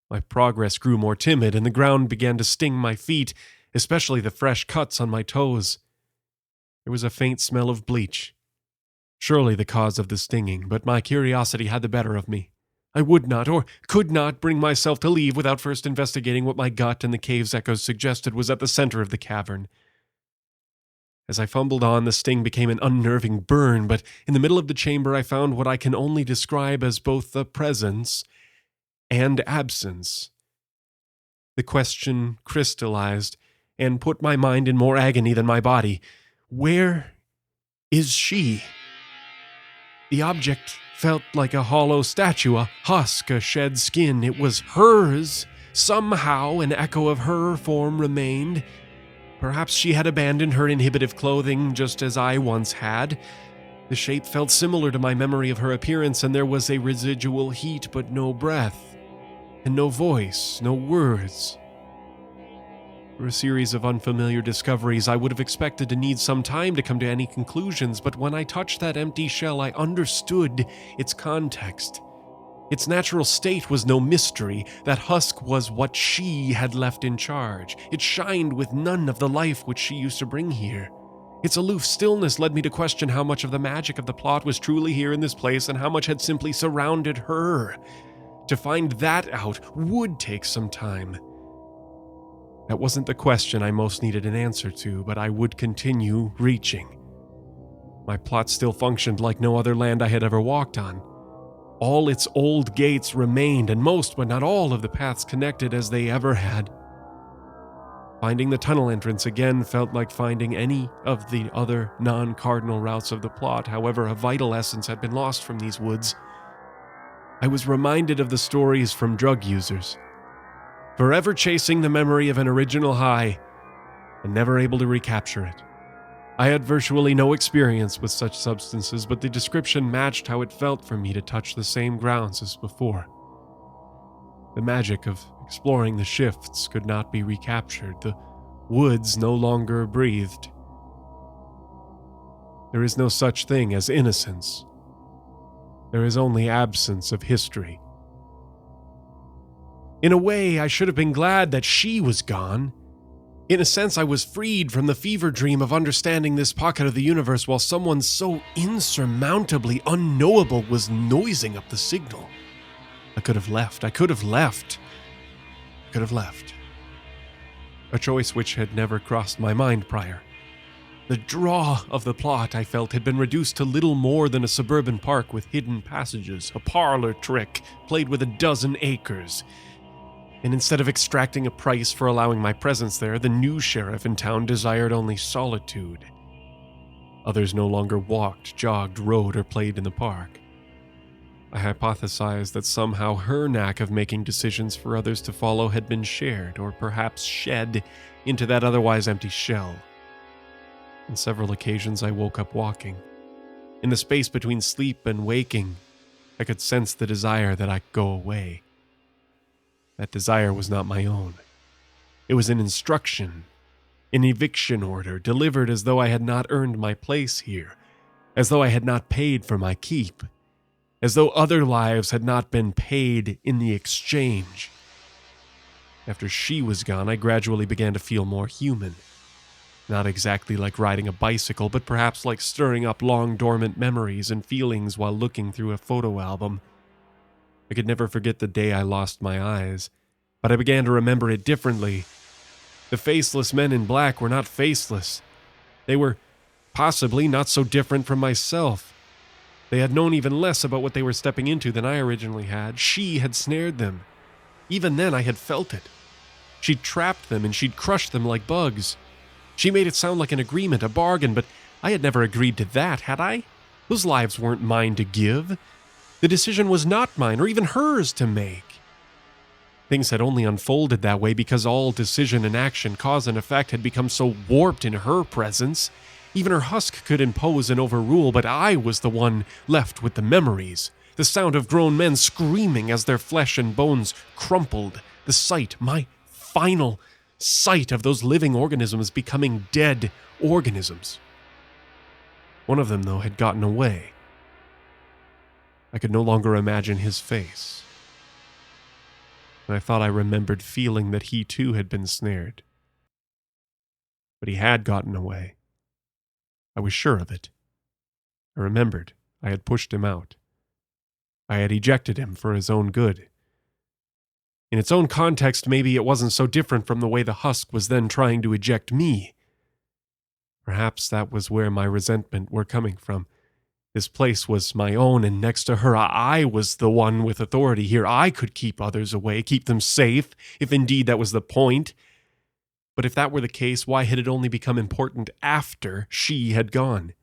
My progress grew more timid, and the ground began to sting my feet, especially the fresh cuts on my toes. There was a faint smell of bleach, surely the cause of the stinging, but my curiosity had the better of me. I would not, or could not, bring myself to leave without first investigating what my gut and the cave's echoes suggested was at the center of the cavern. As I fumbled on, the sting became an unnerving burn, but in the middle of the chamber I found what I can only describe as both a presence and absence. The question crystallized and put my mind in more agony than my body. Where is she? The object felt like a hollow statue, a husk, a shed skin. It was hers. Somehow an echo of her form remained. Perhaps she had abandoned her inhibitive clothing just as I once had. The shape felt similar to my memory of her appearance, and there was a residual heat but no breath, and no voice, no words. For a series of unfamiliar discoveries, I would have expected to need some time to come to any conclusions, but when I touched that empty shell, I understood its context. Its natural state was no mystery. That husk was what she had left in charge. It shined with none of the life which she used to bring here. Its aloof stillness led me to question how much of the magic of the plot was truly here in this place and how much had simply surrounded her. To find that out would take some time. That wasn't the question I most needed an answer to, but I would continue reaching. My plot still functioned like no other land I had ever walked on. All its old gates remained, and most, but not all, of the paths connected as they ever had. Finding the tunnel entrance again felt like finding any of the other non-cardinal routes of the plot. However, a vital essence had been lost from these woods. I was reminded of the stories from drug users, forever chasing the memory of an original high and never able to recapture it. I had virtually no experience with such substances, but the description matched how it felt for me to touch the same grounds as before. The magic of exploring the shifts could not be recaptured. The woods no longer breathed. There is no such thing as innocence. There is only absence of history. In a way, I should have been glad that she was gone. In a sense, I was freed from the fever dream of understanding this pocket of the universe while someone so insurmountably unknowable was noising up the signal. I could have left. A choice which had never crossed my mind prior. The draw of the plot, I felt, had been reduced to little more than a suburban park with hidden passages, a parlor trick played with a dozen acres. And instead of extracting a price for allowing my presence there, the new sheriff in town desired only solitude. Others no longer walked, jogged, rode, or played in the park. I hypothesized that somehow her knack of making decisions for others to follow had been shared, or perhaps shed, into that otherwise empty shell. On several occasions I woke up walking. In the space between sleep and waking, I could sense the desire that I go away. That desire was not my own. It was an instruction, an eviction order, delivered as though I had not earned my place here, as though I had not paid for my keep, as though other lives had not been paid in the exchange. After she was gone, I gradually began to feel more human. Not exactly like riding a bicycle, but perhaps like stirring up long dormant memories and feelings while looking through a photo album. I could never forget the day I lost my eyes, but I began to remember it differently. The faceless men in black were not faceless. They were possibly not so different from myself. They had known even less about what they were stepping into than I originally had. She had snared them. Even then, I had felt it. She'd trapped them and she'd crushed them like bugs. She made it sound like an agreement, a bargain, but I had never agreed to that, had I? Those lives weren't mine to give. The decision was not mine, or even hers to make. Things had only unfolded that way because all decision and action, cause and effect, had become so warped in her presence. Even her husk could impose and overrule, but I was the one left with the memories. The sound of grown men screaming as their flesh and bones crumpled. The sight, my final sight of those living organisms becoming dead organisms. One of them, though, had gotten away. I could no longer imagine his face. And I thought I remembered feeling that he too had been snared. But he had gotten away. I was sure of it. I remembered I had pushed him out. I had ejected him for his own good. In its own context, maybe it wasn't so different from the way the husk was then trying to eject me. Perhaps that was where my resentment were coming from. This place was my own, and next to her, I was the one with authority here. I could keep others away, keep them safe, if indeed that was the point. But if that were the case, why had it only become important after she had gone?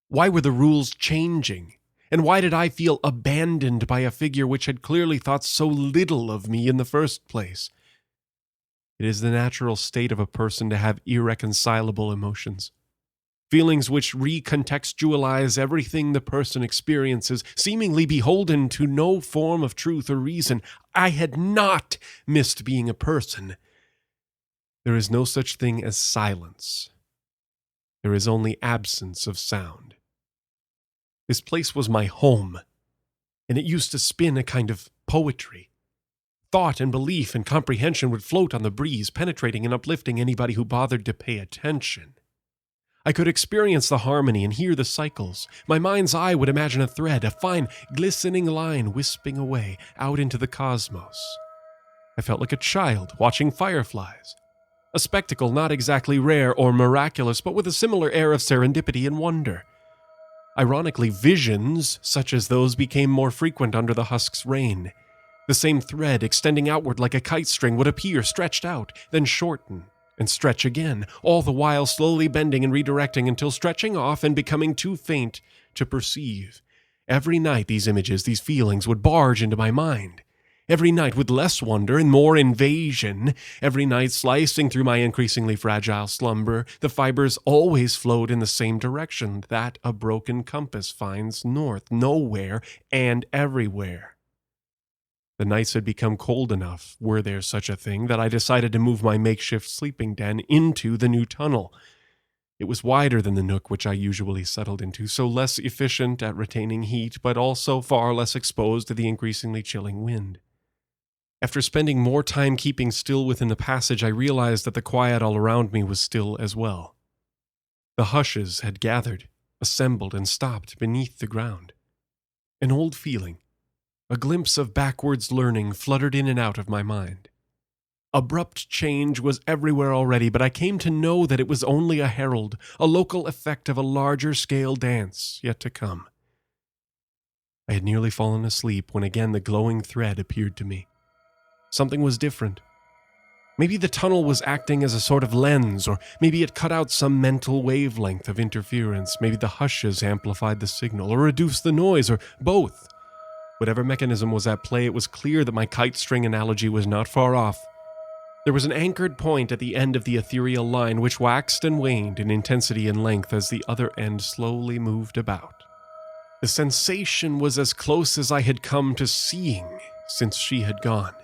Why were the rules changing? And why did I feel abandoned by a figure which had clearly thought so little of me in the first place? It is the natural state of a person to have irreconcilable emotions. Feelings which recontextualize everything the person experiences, seemingly beholden to no form of truth or reason. I had not missed being a person. There is no such thing as silence. There is only absence of sound. This place was my home, and it used to spin a kind of poetry. Thought and belief and comprehension would float on the breeze, penetrating and uplifting anybody who bothered to pay attention. I could experience the harmony and hear the cycles. My mind's eye would imagine a thread, a fine, glistening line wisping away out into the cosmos. I felt like a child watching fireflies. A spectacle not exactly rare or miraculous, but with a similar air of serendipity and wonder. Ironically, visions such as those became more frequent under the husk's reign. The same thread, extending outward like a kite string, would appear stretched out, then shorten and stretch again, all the while slowly bending and redirecting until stretching off and becoming too faint to perceive. Every night these images, these feelings would barge into my mind. Every night with less wonder and more invasion, every night slicing through my increasingly fragile slumber, the fibers always flowed in the same direction that a broken compass finds north, nowhere and everywhere. The nights had become cold enough, were there such a thing, that I decided to move my makeshift sleeping den into the new tunnel. It was wider than the nook which I usually settled into, so less efficient at retaining heat, but also far less exposed to the increasingly chilling wind. After spending more time keeping still within the passage, I realized that the quiet all around me was still as well. The hushes had gathered, assembled, and stopped beneath the ground. An old feeling, a glimpse of backwards learning, fluttered in and out of my mind. Abrupt change was everywhere already, but I came to know that it was only a herald, a local effect of a larger-scale dance yet to come. I had nearly fallen asleep when again the glowing thread appeared to me. Something was different. Maybe the tunnel was acting as a sort of lens, or maybe it cut out some mental wavelength of interference. Maybe the hushes amplified the signal, or reduced the noise, or both. Whatever mechanism was at play, it was clear that my kite string analogy was not far off. There was an anchored point at the end of the ethereal line which waxed and waned in intensity and length as the other end slowly moved about. The sensation was as close as I had come to seeing since she had gone.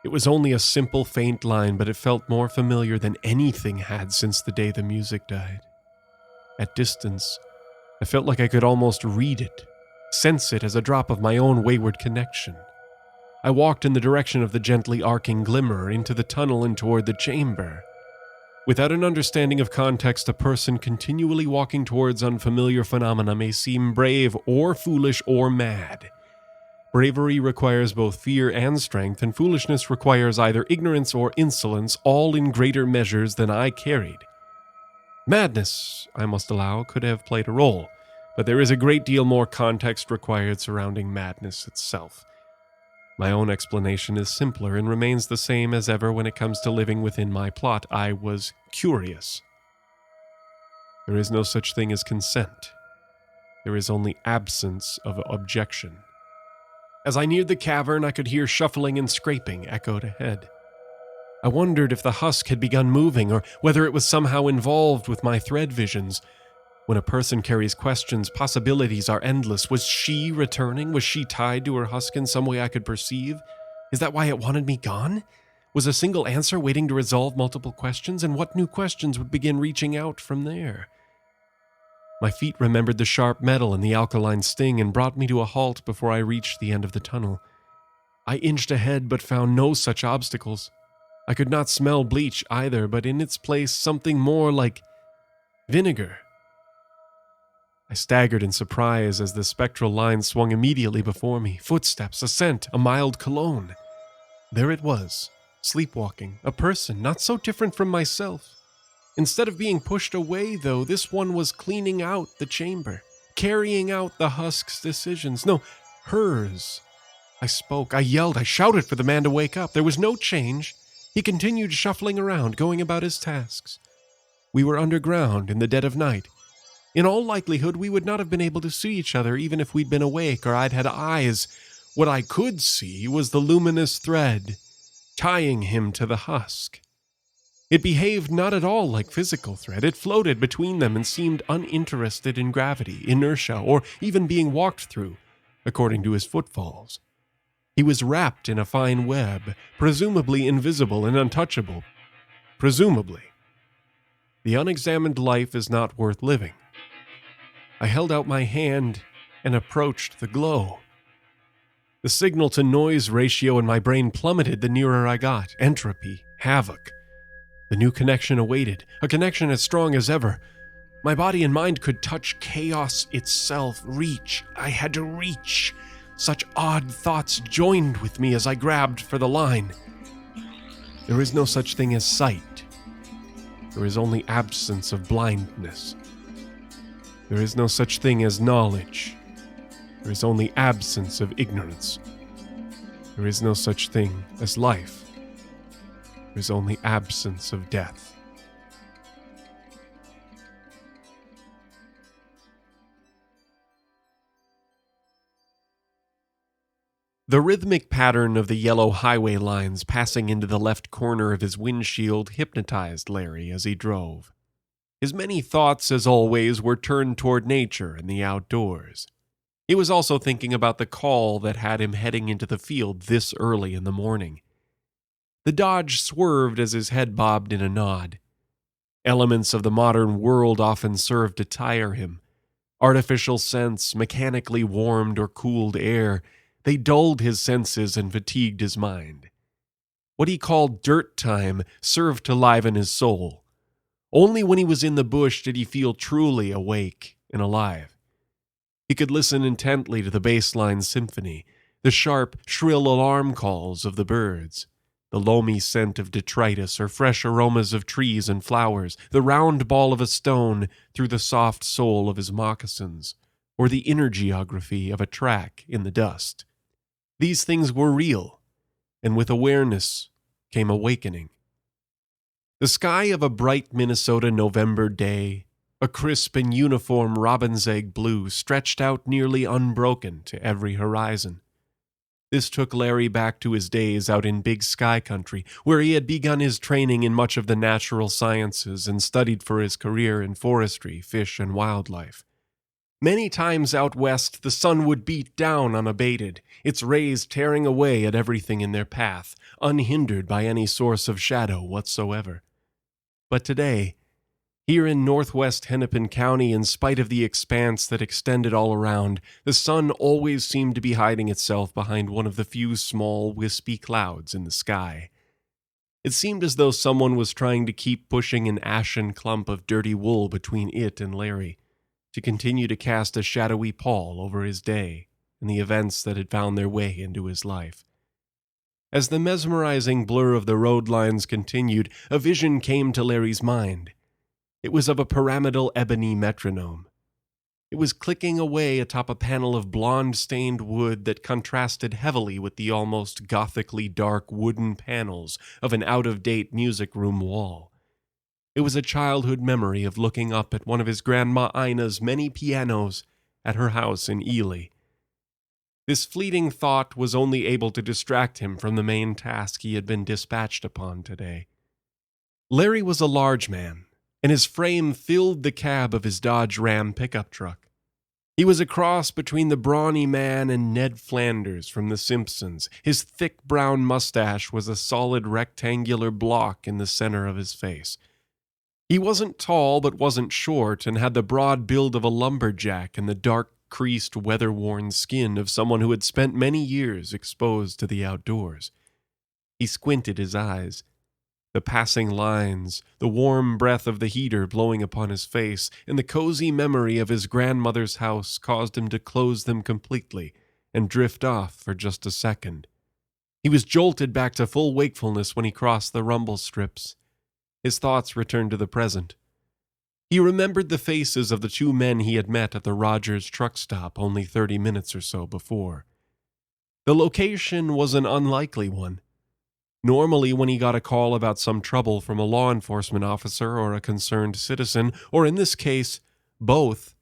It was only a simple, faint line, but it felt more familiar than anything had since the day the music died. At distance, I felt like I could almost read it, sense it as a drop of my own wayward connection. I walked in the direction of the gently arcing glimmer, into the tunnel and toward the chamber. Without an understanding of context, a person continually walking towards unfamiliar phenomena may seem brave or foolish or mad. Bravery requires both fear and strength, and foolishness requires either ignorance or insolence, all in greater measures than I carried. Madness, I must allow, could have played a role, but there is a great deal more context required surrounding madness itself. My own explanation is simpler and remains the same as ever when it comes to living within my plot. I was curious. There is no such thing as consent. There is only absence of objection. As I neared the cavern, I could hear shuffling and scraping echoed ahead. I wondered if the husk had begun moving, or whether it was somehow involved with my thread visions. When a person carries questions, possibilities are endless. Was she returning? Was she tied to her husk in some way I could perceive? Is that why it wanted me gone? Was a single answer waiting to resolve multiple questions? And what new questions would begin reaching out from there? My feet remembered the sharp metal and the alkaline sting and brought me to a halt before I reached the end of the tunnel. I inched ahead but found no such obstacles. I could not smell bleach either, but in its place something more like vinegar. I staggered in surprise as the spectral line swung immediately before me. Footsteps, a scent, a mild cologne. There it was, sleepwalking, a person not so different from myself. Instead of being pushed away, though, this one was cleaning out the chamber, carrying out the husk's decisions. No, hers. I spoke, I yelled, I shouted for the man to wake up. There was no change. He continued shuffling around, going about his tasks. We were underground in the dead of night. In all likelihood, we would not have been able to see each other even if we'd been awake or I'd had eyes. What I could see was the luminous thread, tying him to the husk. It behaved not at all like physical thread. It floated between them and seemed uninterested in gravity, inertia, or even being walked through, according to his footfalls. He was wrapped in a fine web, presumably invisible and untouchable. Presumably. The unexamined life is not worth living. I held out my hand and approached the glow. The signal-to-noise ratio in my brain plummeted the nearer I got. Entropy, havoc. The new connection awaited, a connection as strong as ever. My body and mind could touch chaos itself. Reach. I had to reach. Such odd thoughts joined with me as I grabbed for the line. There is no such thing as sight. There is only absence of blindness. There is no such thing as knowledge. There is only absence of ignorance. There is no such thing as life. There is only absence of death. The rhythmic pattern of the yellow highway lines passing into the left corner of his windshield hypnotized Larry as he drove. His many thoughts, as always, were turned toward nature and the outdoors. He was also thinking about the call that had him heading into the field this early in the morning. The Dodge swerved as his head bobbed in a nod. Elements of the modern world often served to tire him. Artificial scents, mechanically warmed or cooled air, they dulled his senses and fatigued his mind. What he called dirt time served to liven his soul. Only when he was in the bush did he feel truly awake and alive. He could listen intently to the bassline symphony, the sharp, shrill alarm calls of the birds, the loamy scent of detritus or fresh aromas of trees and flowers, the round ball of a stone through the soft sole of his moccasins, or the inner geography of a track in the dust. These things were real, and with awareness came awakening. The sky of a bright Minnesota November day, a crisp and uniform robin's egg blue, stretched out nearly unbroken to every horizon. This took Larry back to his days out in Big Sky Country, where he had begun his training in much of the natural sciences and studied for his career in forestry, fish, and wildlife. Many times out west, the sun would beat down unabated, its rays tearing away at everything in their path, unhindered by any source of shadow whatsoever. But today, here in northwest Hennepin County, in spite of the expanse that extended all around, the sun always seemed to be hiding itself behind one of the few small, wispy clouds in the sky. It seemed as though someone was trying to keep pushing an ashen clump of dirty wool between it and Larry, to continue to cast a shadowy pall over his day and the events that had found their way into his life. As the mesmerizing blur of the road lines continued, a vision came to Larry's mind. It was of a pyramidal ebony metronome. It was clicking away atop a panel of blonde-stained wood that contrasted heavily with the almost gothically dark wooden panels of an out-of-date music room wall. It was a childhood memory of looking up at one of his Grandma Ina's many pianos at her house in Ely. This fleeting thought was only able to distract him from the main task he had been dispatched upon today. Larry was a large man, and his frame filled the cab of his Dodge Ram pickup truck. He was a cross between the brawny man and Ned Flanders from The Simpsons. His thick brown mustache was a solid rectangular block in the center of his face. He wasn't tall but wasn't short, and had the broad build of a lumberjack and the dark, creased, weather-worn skin of someone who had spent many years exposed to the outdoors. He squinted his eyes. The passing lines, the warm breath of the heater blowing upon his face, and the cozy memory of his grandmother's house caused him to close them completely and drift off for just a second. He was jolted back to full wakefulness when he crossed the rumble strips. His thoughts returned to the present. He remembered the faces of the two men he had met at the Rogers truck stop only 30 minutes or so before. The location was an unlikely one. Normally, when he got a call about some trouble from a law enforcement officer or a concerned citizen, or in this case, both,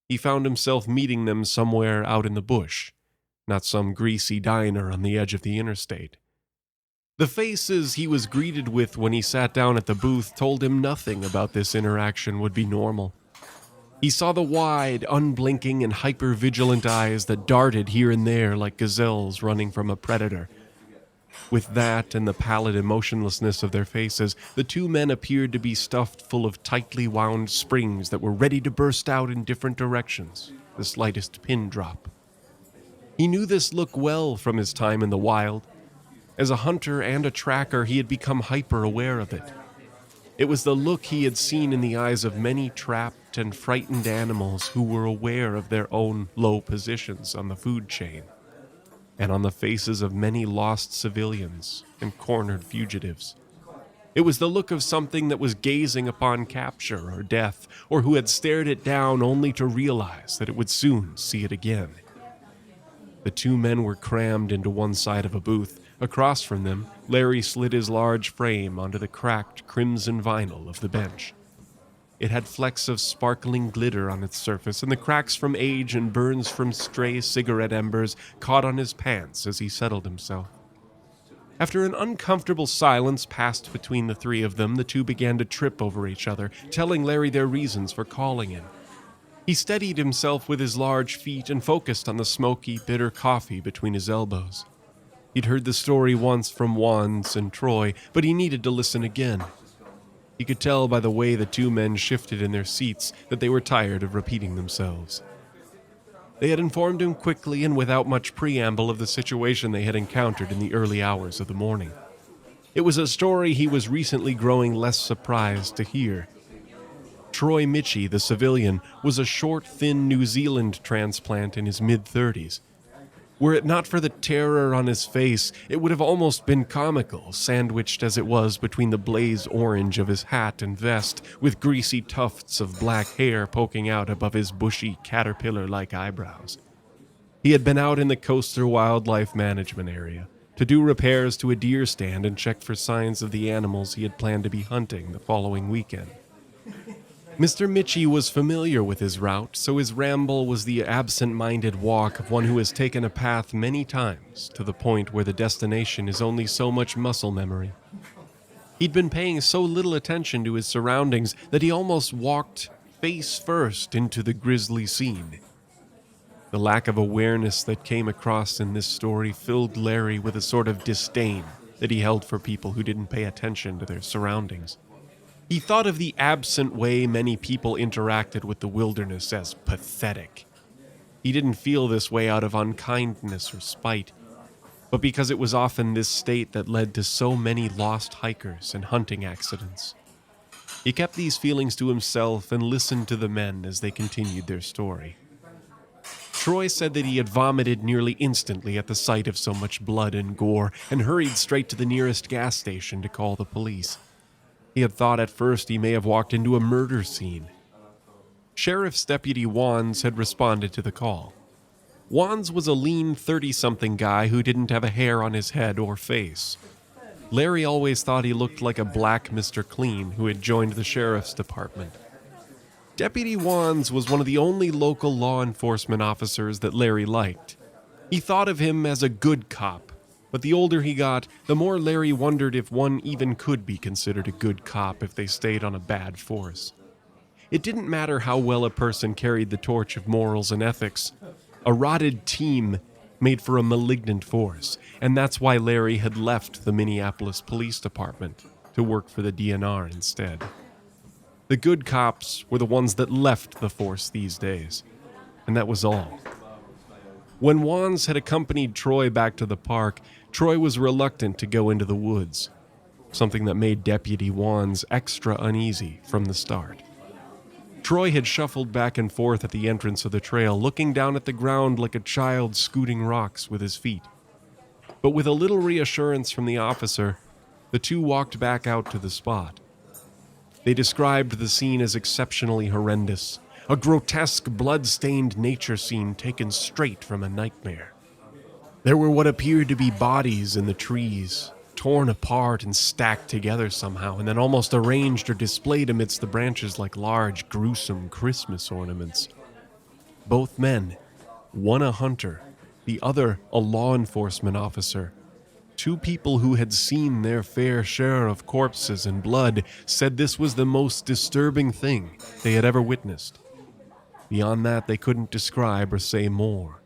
he found himself meeting them somewhere out in the bush, not some greasy diner on the edge of the interstate. The faces he was greeted with when he sat down at the booth told him nothing about this interaction would be normal. He saw the wide, unblinking, and hyper-vigilant eyes that darted here and there like gazelles running from a predator. With that and the pallid emotionlessness of their faces, the two men appeared to be stuffed full of tightly wound springs that were ready to burst out in different directions, the slightest pin drop. He knew this look well from his time in the wild. As a hunter and a tracker, he had become hyper-aware of it. It was the look he had seen in the eyes of many trapped and frightened animals who were aware of their own low positions on the food chain, and on the faces of many lost civilians and cornered fugitives. It was the look of something that was gazing upon capture or death, or who had stared it down only to realize that it would soon see it again. The two men were crammed into one side of a booth. Across from them, Larry slid his large frame onto the cracked crimson vinyl of the bench. It had flecks of sparkling glitter on its surface, and the cracks from age and burns from stray cigarette embers caught on his pants as he settled himself. After an uncomfortable silence passed between the three of them, the two began to trip over each other, telling Larry their reasons for calling him. He steadied himself with his large feet and focused on the smoky, bitter coffee between his elbows. He'd heard the story once from Wands and Troy, but he needed to listen again. He could tell by the way the two men shifted in their seats that they were tired of repeating themselves. They had informed him quickly and without much preamble of the situation they had encountered in the early hours of the morning. It was a story he was recently growing less surprised to hear. Troy Mitchie, the civilian, was a short, thin New Zealand transplant in his mid-30s. Were it not for the terror on his face, it would have almost been comical, sandwiched as it was between the blaze orange of his hat and vest, with greasy tufts of black hair poking out above his bushy, caterpillar-like eyebrows. He had been out in the Coaster Wildlife Management area to do repairs to a deer stand and check for signs of the animals he had planned to be hunting the following weekend. Mr. Mitchie was familiar with his route, so his ramble was the absent-minded walk of one who has taken a path many times to the point where the destination is only so much muscle memory. He'd been paying so little attention to his surroundings that he almost walked face first into the grisly scene. The lack of awareness that came across in this story filled Larry with a sort of disdain that he held for people who didn't pay attention to their surroundings. He thought of the absent way many people interacted with the wilderness as pathetic. He didn't feel this way out of unkindness or spite, but because it was often this state that led to so many lost hikers and hunting accidents. He kept these feelings to himself and listened to the men as they continued their story. Troy said that he had vomited nearly instantly at the sight of so much blood and gore and hurried straight to the nearest gas station to call the police. He had thought at first he may have walked into a murder scene. Sheriff's Deputy Wands had responded to the call. Wands was a lean 30-something guy who didn't have a hair on his head or face. Larry always thought he looked like a black Mr. Clean who had joined the sheriff's department. Deputy Wands was one of the only local law enforcement officers that Larry liked. He thought of him as a good cop, but the older he got, the more Larry wondered if one even could be considered a good cop if they stayed on a bad force. It didn't matter how well a person carried the torch of morals and ethics. A rotted team made for a malignant force, and that's why Larry had left the Minneapolis Police Department to work for the DNR instead. The good cops were the ones that left the force these days, and that was all. When Wands had accompanied Troy back to the park, Troy was reluctant to go into the woods, something that made Deputy Wands extra uneasy from the start. Troy had shuffled back and forth at the entrance of the trail, looking down at the ground like a child scooting rocks with his feet. But with a little reassurance from the officer, the two walked back out to the spot. They described the scene as exceptionally horrendous, a grotesque, blood-stained nature scene taken straight from a nightmare. There were what appeared to be bodies in the trees, torn apart and stacked together somehow, and then almost arranged or displayed amidst the branches like large, gruesome Christmas ornaments. Both men, one a hunter, the other a law enforcement officer, two people who had seen their fair share of corpses and blood, said this was the most disturbing thing they had ever witnessed. Beyond that, they couldn't describe or say more,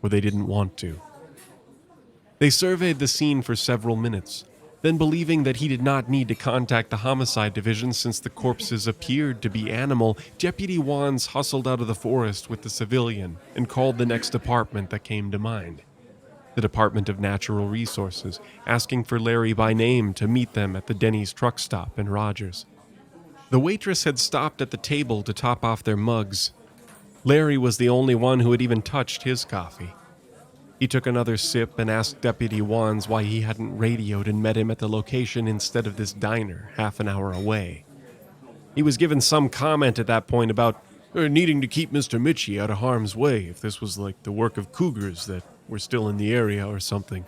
or they didn't want to. They surveyed the scene for several minutes, then believing that he did not need to contact the homicide division since the corpses appeared to be animal, Deputy Wands hustled out of the forest with the civilian and called the next department that came to mind, the Department of Natural Resources, asking for Larry by name to meet them at the Denny's truck stop in Rogers. The waitress had stopped at the table to top off their mugs. Larry was the only one who had even touched his coffee. He took another sip and asked Deputy Wands why he hadn't radioed and met him at the location instead of this diner half an hour away. He was given some comment at that point about needing to keep Mr. Mitchie out of harm's way if this was like the work of cougars that were still in the area or something.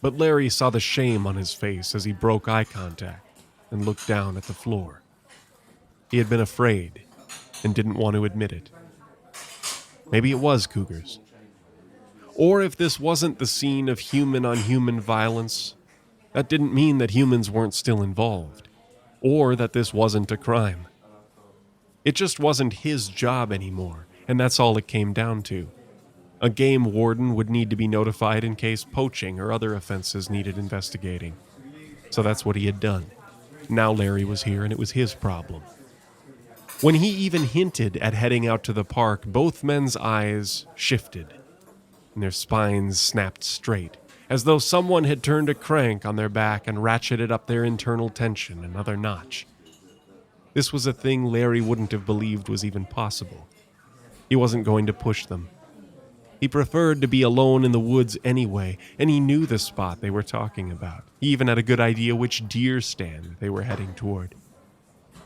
But Larry saw the shame on his face as he broke eye contact and looked down at the floor. He had been afraid and didn't want to admit it. Maybe it was cougars. Or if this wasn't the scene of human-on-human violence, that didn't mean that humans weren't still involved, or that this wasn't a crime. It just wasn't his job anymore, and that's all it came down to. A game warden would need to be notified in case poaching or other offenses needed investigating. So that's what he had done. Now Larry was here, and it was his problem. When he even hinted at heading out to the park, both men's eyes shifted, and their spines snapped straight, as though someone had turned a crank on their back and ratcheted up their internal tension another notch. This was a thing Larry wouldn't have believed was even possible. He wasn't going to push them. He preferred to be alone in the woods anyway, and he knew the spot they were talking about. He even had a good idea which deer stand they were heading toward.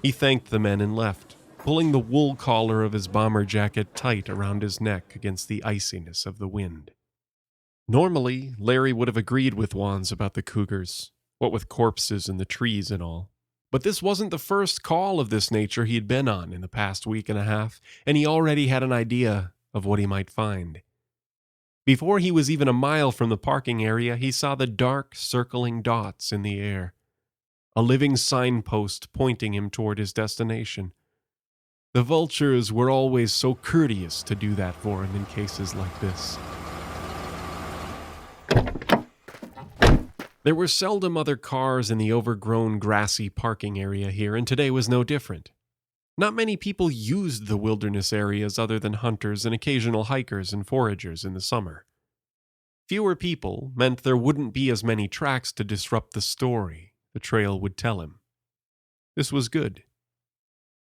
He thanked the men and left, pulling the wool collar of his bomber jacket tight around his neck against the iciness of the wind. Normally, Larry would have agreed with Wands about the cougars, what with corpses in the trees and all. But this wasn't the first call of this nature he had been on in the past week and a half, and he already had an idea of what he might find. Before he was even a mile from the parking area, he saw the dark, circling dots in the air. A living signpost pointing him toward his destination. The vultures were always so courteous to do that for him in cases like this. There were seldom other cars in the overgrown, grassy parking area here, and today was no different. Not many people used the wilderness areas other than hunters and occasional hikers and foragers in the summer. Fewer people meant there wouldn't be as many tracks to disrupt the story the trail would tell him. This was good.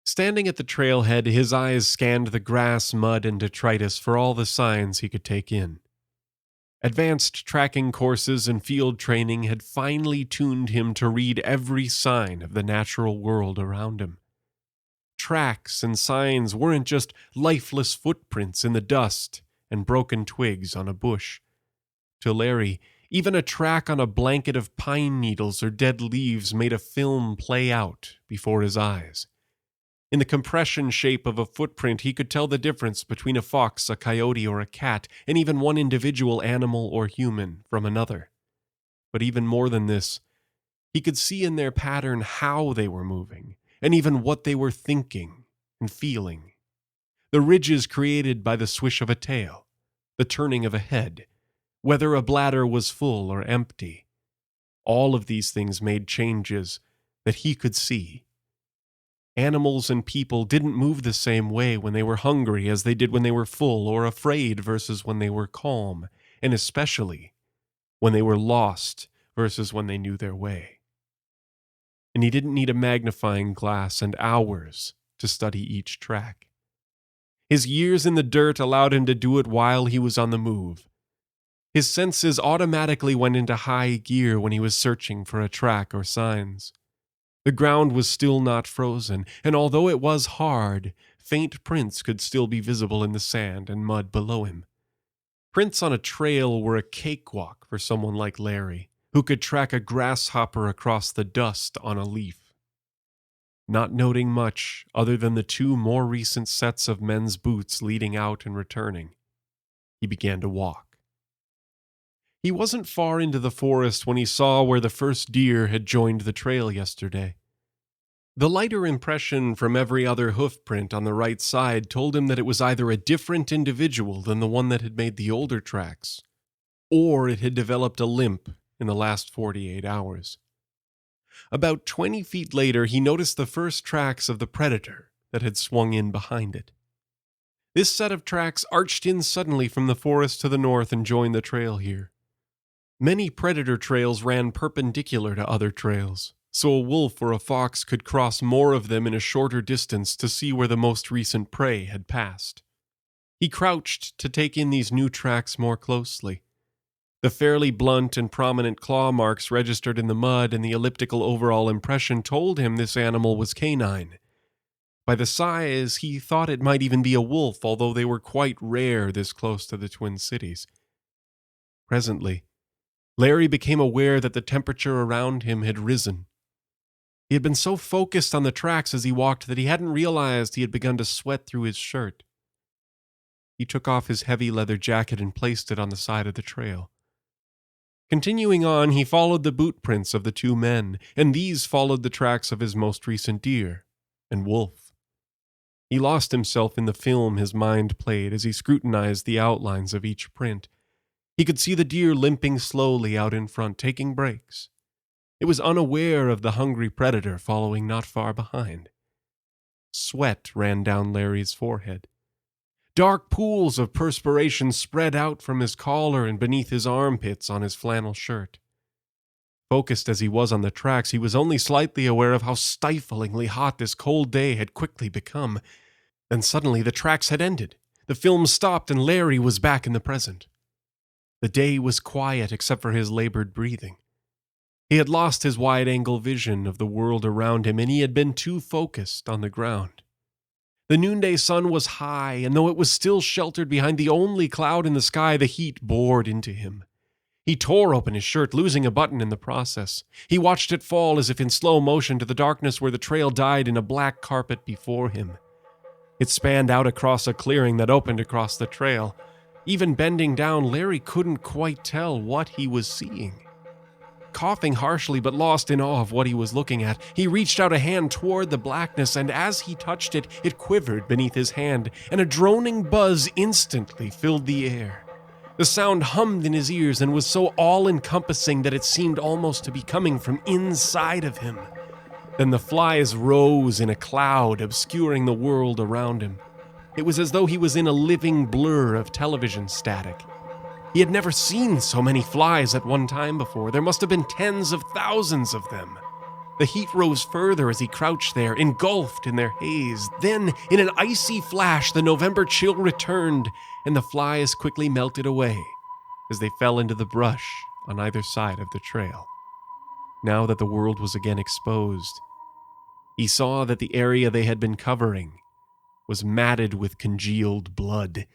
Standing at the trailhead, his eyes scanned the grass, mud, and detritus for all the signs he could take in. Advanced tracking courses and field training had finely tuned him to read every sign of the natural world around him. Tracks and signs weren't just lifeless footprints in the dust and broken twigs on a bush. To Larry, even a track on a blanket of pine needles or dead leaves made a film play out before his eyes. In the compression shape of a footprint, he could tell the difference between a fox, a coyote, or a cat, and even one individual animal or human from another. But even more than this, he could see in their pattern how they were moving, and even what they were thinking and feeling. The ridges created by the swish of a tail, the turning of a head, whether a bladder was full or empty. All of these things made changes that he could see. Animals and people didn't move the same way when they were hungry as they did when they were full or afraid versus when they were calm, and especially when they were lost versus when they knew their way. And he didn't need a magnifying glass and hours to study each track. His years in the dirt allowed him to do it while he was on the move. His senses automatically went into high gear when he was searching for a track or signs. The ground was still not frozen, and although it was hard, faint prints could still be visible in the sand and mud below him. Prints on a trail were a cakewalk for someone like Larry, who could track a grasshopper across the dust on a leaf. Not noting much other than the two more recent sets of men's boots leading out and returning, he began to walk. He wasn't far into the forest when he saw where the first deer had joined the trail yesterday. The lighter impression from every other hoofprint on the right side told him that it was either a different individual than the one that had made the older tracks, or it had developed a limp in the last 48 hours. About 20 feet later, he noticed the first tracks of the predator that had swung in behind it. This set of tracks arched in suddenly from the forest to the north and joined the trail here. Many predator trails ran perpendicular to other trails, so a wolf or a fox could cross more of them in a shorter distance to see where the most recent prey had passed. He crouched to take in these new tracks more closely. The fairly blunt and prominent claw marks registered in the mud and the elliptical overall impression told him this animal was canine. By the size, he thought it might even be a wolf, although they were quite rare this close to the Twin Cities. Presently, Larry became aware that the temperature around him had risen. He had been so focused on the tracks as he walked that he hadn't realized he had begun to sweat through his shirt. He took off his heavy leather jacket and placed it on the side of the trail. Continuing on, he followed the boot prints of the two men, and these followed the tracks of his most recent deer and wolf. He lost himself in the film his mind played as he scrutinized the outlines of each print. He could see the deer limping slowly out in front, taking breaks. It was unaware of the hungry predator following not far behind. Sweat ran down Larry's forehead. Dark pools of perspiration spread out from his collar and beneath his armpits on his flannel shirt. Focused as he was on the tracks, he was only slightly aware of how stiflingly hot this cold day had quickly become. Then suddenly the tracks had ended. The film stopped and Larry was back in the present. The day was quiet except for his labored breathing. He had lost his wide-angle vision of the world around him, and he had been too focused on the ground. The noonday sun was high, and though it was still sheltered behind the only cloud in the sky, the heat bored into him. He tore open his shirt, losing a button in the process. He watched it fall as if in slow motion to the darkness where the trail died in a black carpet before him. It spanned out across a clearing that opened across the trail. Even bending down, Larry couldn't quite tell what he was seeing. Coughing harshly but lost in awe of what he was looking at, he reached out a hand toward the blackness, and as he touched it, it quivered beneath his hand, and a droning buzz instantly filled the air. The sound hummed in his ears and was so all-encompassing that it seemed almost to be coming from inside of him. Then the flies rose in a cloud, obscuring the world around him. It was as though he was in a living blur of television static. He had never seen so many flies at one time before. There must have been tens of thousands of them. The heat rose further as he crouched there, engulfed in their haze. Then, in an icy flash, the November chill returned, and the flies quickly melted away as they fell into the brush on either side of the trail. Now that the world was again exposed, he saw that the area they had been covering was matted with congealed blood.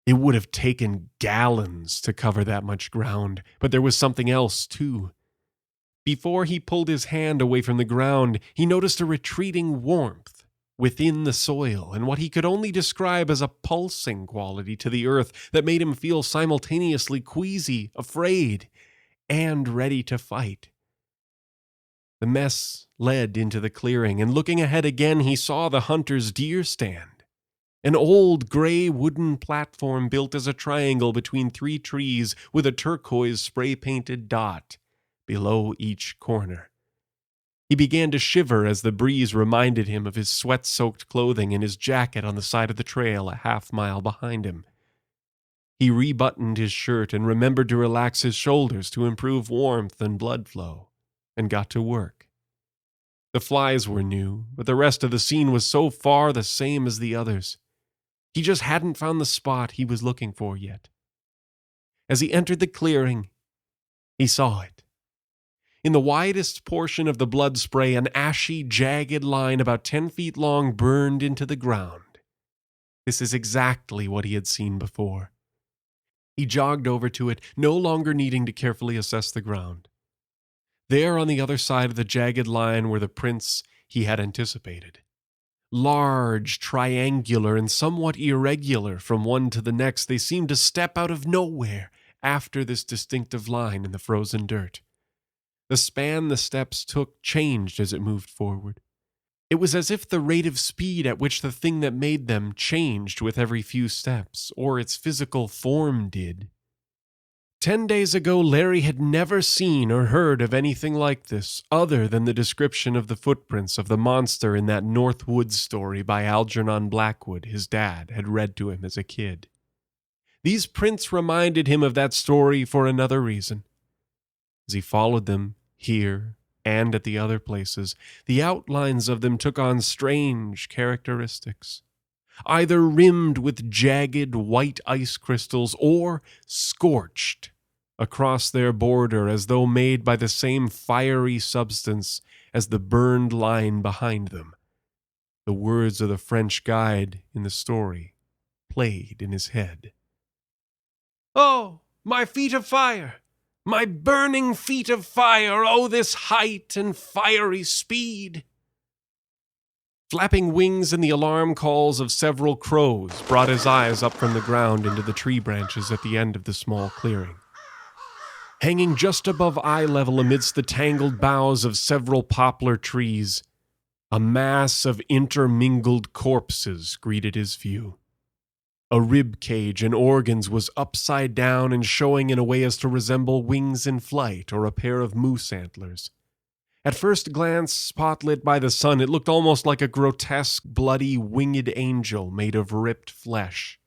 It would have taken gallons to cover that much ground, but there was something else, too. Before he pulled his hand away from the ground, he noticed a retreating warmth within the soil and what he could only describe as a pulsing quality to the earth that made him feel simultaneously queasy, afraid, and ready to fight. The mess led into the clearing, and looking ahead again, he saw the hunter's deer stand. An old gray wooden platform built as a triangle between three trees with a turquoise spray-painted dot below each corner. He began to shiver as the breeze reminded him of his sweat-soaked clothing and his jacket on the side of the trail a half-mile behind him. He rebuttoned his shirt and remembered to relax his shoulders to improve warmth and blood flow, and got to work. The flies were new, but the rest of the scene was so far the same as the others. He just hadn't found the spot he was looking for yet. As he entered the clearing, he saw it. In the widest portion of the blood spray, an ashy, jagged line about 10 feet long burned into the ground. This is exactly what he had seen before. He jogged over to it, no longer needing to carefully assess the ground. There on the other side of the jagged line were the prints he had anticipated. Large, triangular, and somewhat irregular from one to the next, they seemed to step out of nowhere after this distinctive line in the frozen dirt. The span the steps took changed as it moved forward. It was as if the rate of speed at which the thing that made them changed with every few steps, or its physical form did. 10 days ago, Larry had never seen or heard of anything like this, other than the description of the footprints of the monster in that North Woods story by Algernon Blackwood his dad had read to him as a kid. These prints reminded him of that story for another reason. As he followed them, here and at the other places, the outlines of them took on strange characteristics. Either rimmed with jagged white ice crystals or scorched across their border as though made by the same fiery substance as the burned line behind them. The words of the French guide in the story played in his head. "Oh, my feet of fire! My burning feet of fire, oh, this height and fiery speed! Flapping wings and the alarm calls of several crows brought his eyes up from the ground into the tree branches at the end of the small clearing. Hanging just above eye level amidst the tangled boughs of several poplar trees, a mass of intermingled corpses greeted his view. A rib cage and organs was upside down and showing in a way as to resemble wings in flight or a pair of moose antlers. At first glance, spotlit by the sun, it looked almost like a grotesque, bloody, winged angel made of ripped flesh.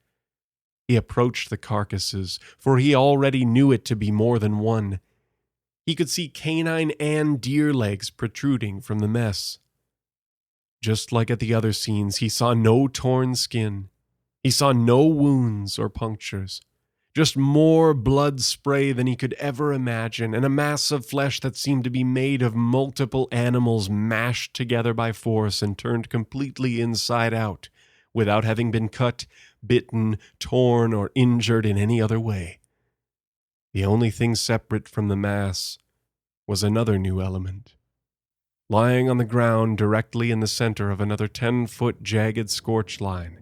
He approached the carcasses, for he already knew it to be more than one. He could see canine and deer legs protruding from the mess. Just like at the other scenes, he saw no torn skin. He saw no wounds or punctures, just more blood spray than he could ever imagine, and a mass of flesh that seemed to be made of multiple animals mashed together by force and turned completely inside out, without having been cut, bitten, torn, or injured in any other way. The only thing separate from the mass was another new element. Lying on the ground directly in the center of another 10-foot jagged scorch line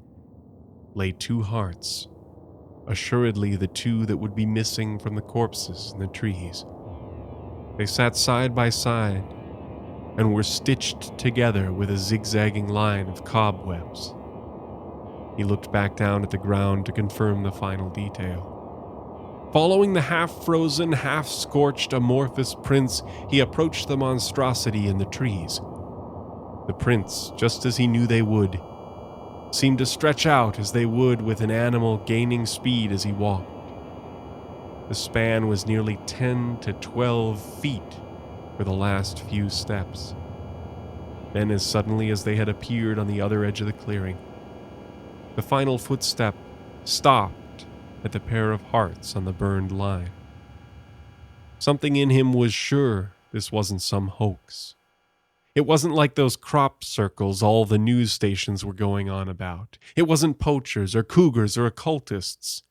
lay two hearts, assuredly the two that would be missing from the corpses in the trees. They sat side by side and were stitched together with a zigzagging line of cobwebs. He looked back down at the ground to confirm the final detail. Following the half-frozen, half-scorched amorphous prints, he approached the monstrosity in the trees. The prints, just as he knew they would, seemed to stretch out as they would with an animal gaining speed as he walked. The span was nearly 10 to 12 feet for the last few steps. Then, as suddenly as they had appeared on the other edge of the clearing, the final footstep stopped at the pair of hearts on the burned line. Something in him was sure this wasn't some hoax. It wasn't like those crop circles all the news stations were going on about. It wasn't poachers or cougars or occultists.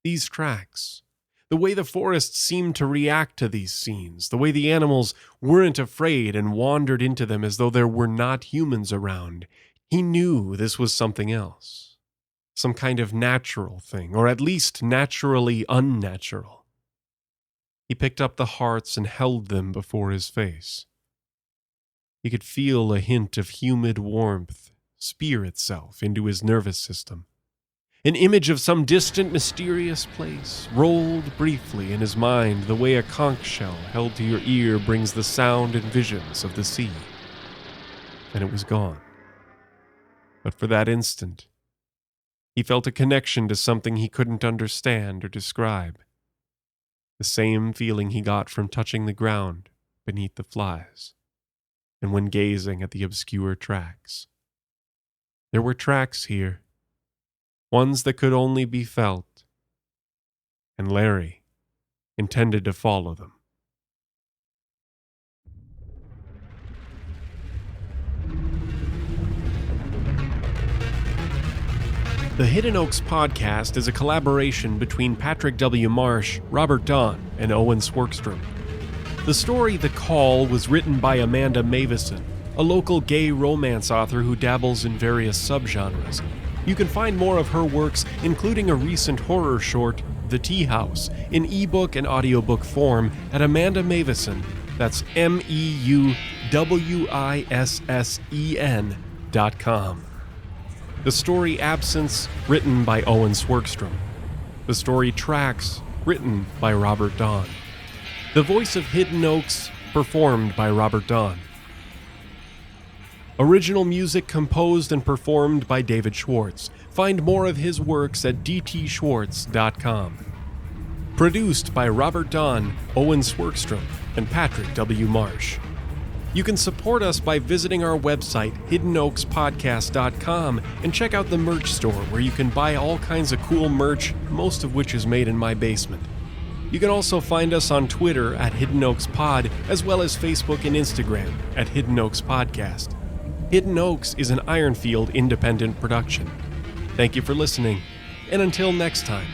These tracks, the way the forest seemed to react to these scenes, the way the animals weren't afraid and wandered into them as though there were not humans around, he knew this was something else. Some kind of natural thing, or at least naturally unnatural. He picked up the hearts and held them before his face. He could feel a hint of humid warmth spear itself into his nervous system. An image of some distant, mysterious place rolled briefly in his mind the way a conch shell held to your ear brings the sound and visions of the sea. And it was gone. But for that instant, he felt a connection to something he couldn't understand or describe. The same feeling he got from touching the ground beneath the flies, and when gazing at the obscure tracks. There were tracks here, ones that could only be felt, and Larry intended to follow them. The Hiddenoaks podcast is a collaboration between Patrick W. Marsh, Robert Don, and Owen Swerkstrom. The story The Call was written by Amanda Mavison, a local gay romance author who dabbles in various subgenres. You can find more of her works, including a recent horror short, The Tea House, in ebook and audiobook form at Amanda Mavison, that's MEUWISSEN.com. The story Absence, written by Owen Swerkstrom. The story Tracks, written by Robert Don. The voice of Hiddenoaks, performed by Robert Don. Original music composed and performed by David Schwartz. Find more of his works at dtschwartz.com. Produced by Robert Don, Owen Swerkstrom, and Patrick W. Marsh. You can support us by visiting our website, hiddenoakspodcast.com, and check out the merch store where you can buy all kinds of cool merch, most of which is made in my basement. You can also find us on Twitter at Hiddenoakspod, as well as Facebook and Instagram at Hiddenoakspodcast. Hidden Oaks is an Ironfield independent production. Thank you for listening, and until next time.